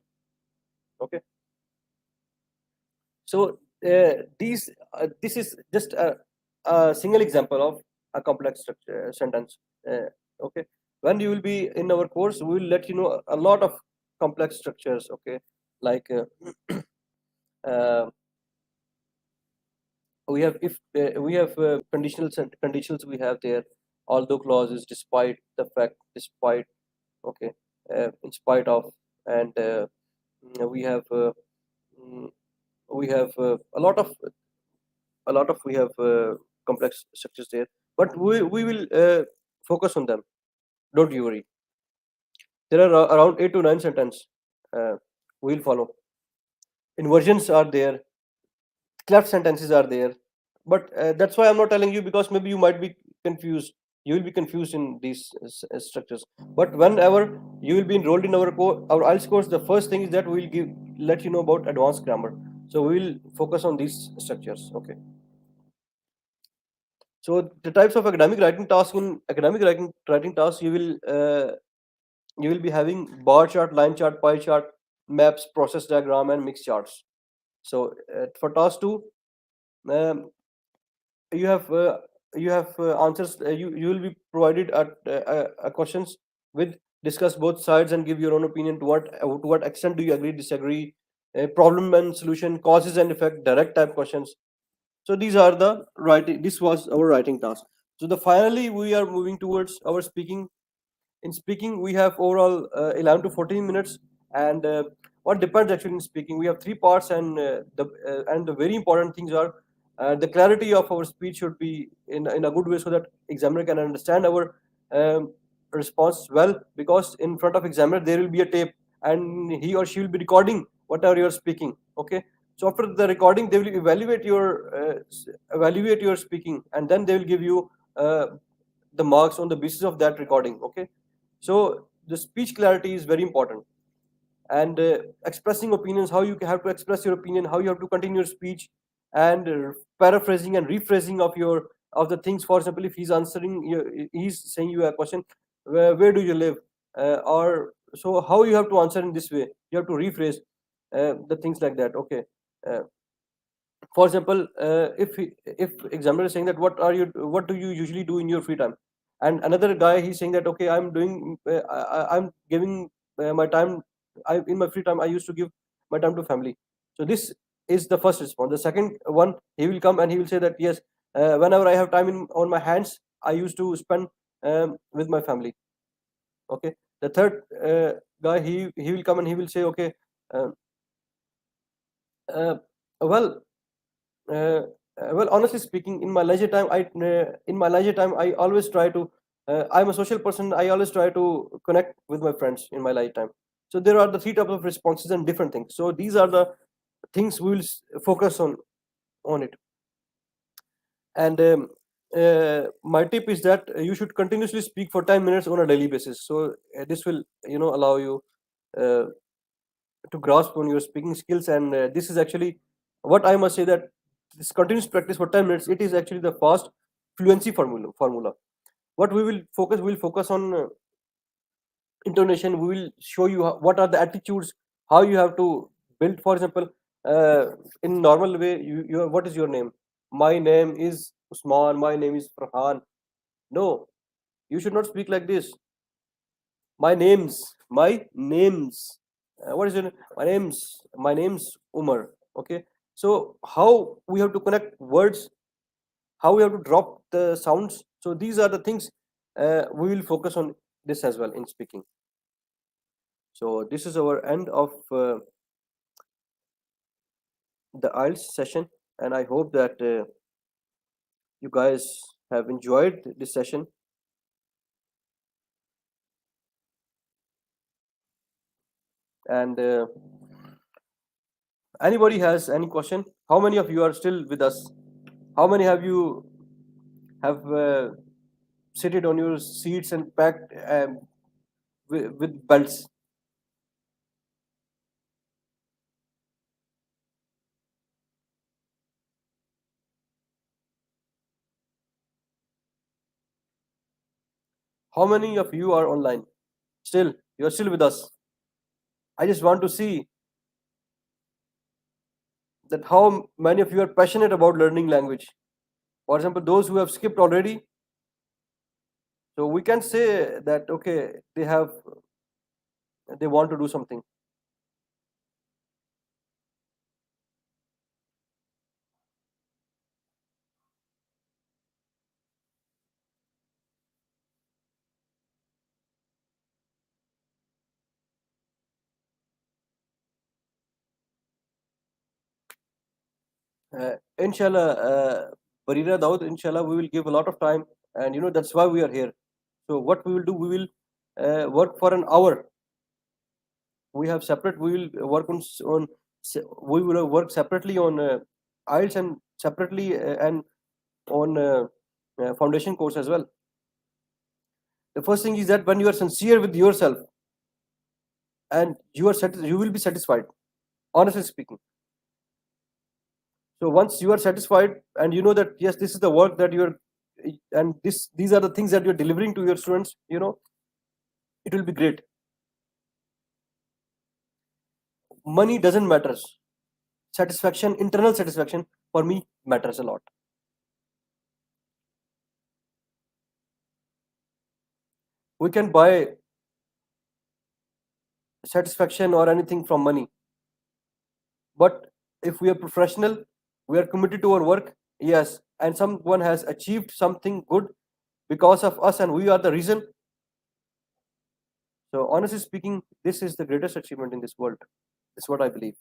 Speaker 1: Okay, so this is just a single example of a complex structure sentence. Okay, when you will be in our course, we will let you know a lot of complex structures. Okay, like uh, we have, if we have conditionals, we have there, although clauses, despite the fact, despite, okay, in spite of, and we have mm, we have we have complex structures there, but we will focus on them. Don't you worry. There are around 8 to 9 sentence we'll follow. Inversions are there, cleft sentences are there, but that's why I'm not telling you, because maybe you might be confused. You will be confused in these structures. But whenever you will be enrolled in our IELTS course, the first thing is that we'll let you know about advanced grammar. So we will focus on these structures. Okay. So the types of academic writing tasks, in academic writing tasks, you will be having bar chart, line chart, pie chart, maps, process diagram, and mixed charts. So for task two, um, you have answers. You will be provided questions with discuss both sides and give your own opinion. To what extent do you agree, disagree? Problem and solution, causes and effect, direct type questions. So these are the writing. This was our writing task. So the finally we are moving towards our speaking. In speaking we have overall 11 to 14 minutes, and what depends actually in speaking we have three parts, and the very important things are the clarity of our speech should be in a good way so that examiner can understand our response well, because in front of examiner there will be a tape and he or she will be recording whatever you are speaking. Okay, so after the recording they will evaluate your speaking, and then they will give you the marks on the basis of that recording. Okay, so the speech clarity is very important, and expressing opinions, how you have to express your opinion, how you have to continue your speech, and paraphrasing and rephrasing of the things. For example, if he's he's saying you a question, where do you live, or so how you have to answer in this way, you have to rephrase the things like that. Okay, uh, for example, if examiner is saying that what do you usually do in your free time, and another guy he's saying that okay, I'm giving my time, in my free time I used to give my time to family. So this is the first response. The second one, he will come and he will say that yes, whenever I have time on my hands, I used to spend with my family. Okay, the third guy, he will come and he will say okay, uh, uh, well uh, well, honestly speaking, in my leisure time I always try to I'm a social person, I always try to connect with my friends in my lifetime. So there are the three types of responses and different things, so these are the things we will focus on it. And my tip is that you should continuously speak for 10 minutes on a daily basis. So this will allow you uh, to grasp on your speaking skills, and this is actually what I must say, that this continuous practice for 10 minutes, it is actually the fast fluency formula. What we will focus on intonation. We will show you what are the attitudes, how you have to build. For example, uh, in normal way, what is your name? My name is Usman, my name is Farhan. No, you should not speak like this. My names. What is your name? My name's Umar. Okay. So how we have to connect words, how we have to drop the sounds. So these are the things we will focus on this as well in speaking. So this is our end of the Ielts session, and I hope that you guys have enjoyed this session. And anybody has any question? How many of you are still with us? How many have seated on your seats and packed with belts? How many of you are online? Still, you're still with us. I just want to see that how many of you are passionate about learning language. For example, those who have skipped already, so we can say that okay, they want to do something. Inshallah, Barira Daud, inshallah, we will give a lot of time, and that's why we are here. So what we will do, we will work for an hour. We have separate. We will work we will work separately on IELTS, and separately and on foundation course as well. The first thing is that when you are sincere with yourself, and you will be satisfied. Honestly speaking, So once you are satisfied and you know that yes, this is the work that you're, and these are the things that you're delivering to your students, it will be great. Money doesn't matter. Satisfaction, internal satisfaction, for me matters a lot. We can buy satisfaction or anything from money, but if we are professional, we are committed to our work, yes, and someone has achieved something good because of us and we are the reason. So honestly speaking, this is the greatest achievement in this world. This is what I believe.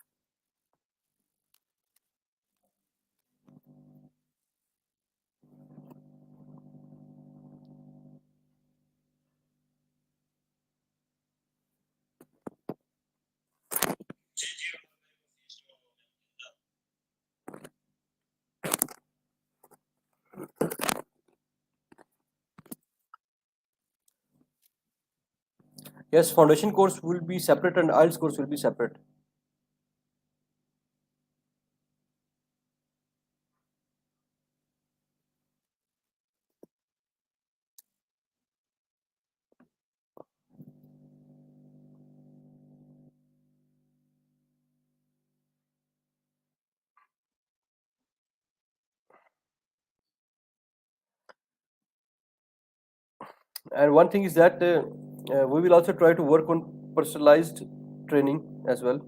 Speaker 1: Yes, foundation course will be separate and IELTS course will be separate. And one thing is that we will also try to work on personalized training as well.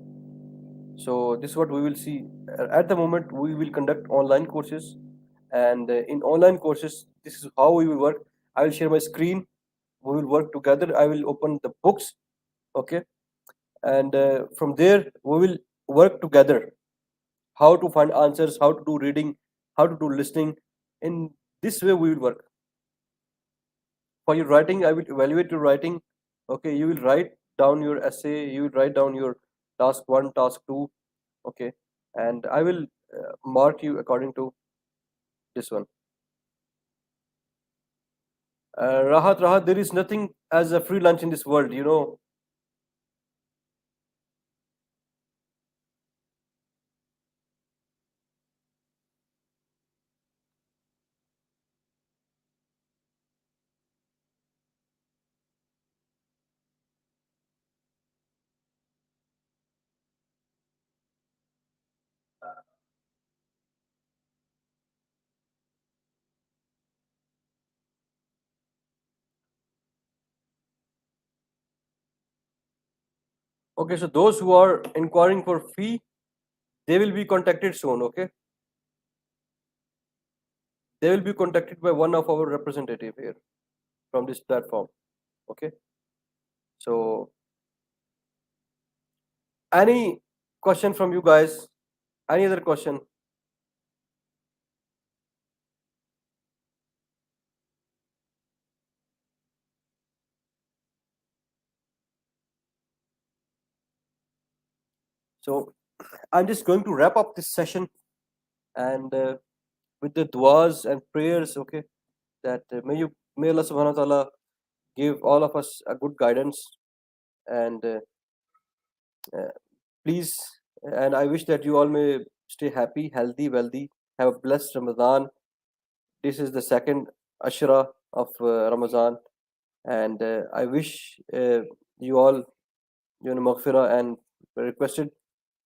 Speaker 1: So this is what we will see. At the moment, we will conduct online courses, and in online courses, this is how we will work. I will share my screen. We will work together. I will open the books, okay, and from there we will work together. How to find answers, how to do reading, how to do listening. In this way, we will work. For your writing, I will evaluate your writing. Okay, you will write down your essay. You will write down your task one, task two. Okay, and I will mark you according to this one. Rahat, there is nothing as a free lunch in this world. Okay, so those who are inquiring for fee, they will be contacted soon. Okay, they will be contacted by one of our representative here from this platform. Okay, so any question from you guys? Any other question? So I'm just going to wrap up this session and with the duas and prayers. Okay, that may Allah Subhanahu wa Taala give all of us a good guidance and uh, please, and I wish that you all may stay happy, healthy, wealthy, have a blessed Ramadan. This is the second Ashra of Ramadan, and I wish you all, maghfirah, and requested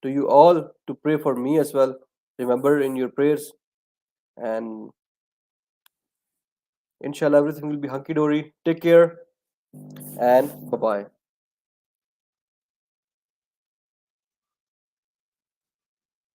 Speaker 1: to you all to pray for me as well. Remember in your prayers, and inshallah, everything will be hunky dory. Take care, and bye bye.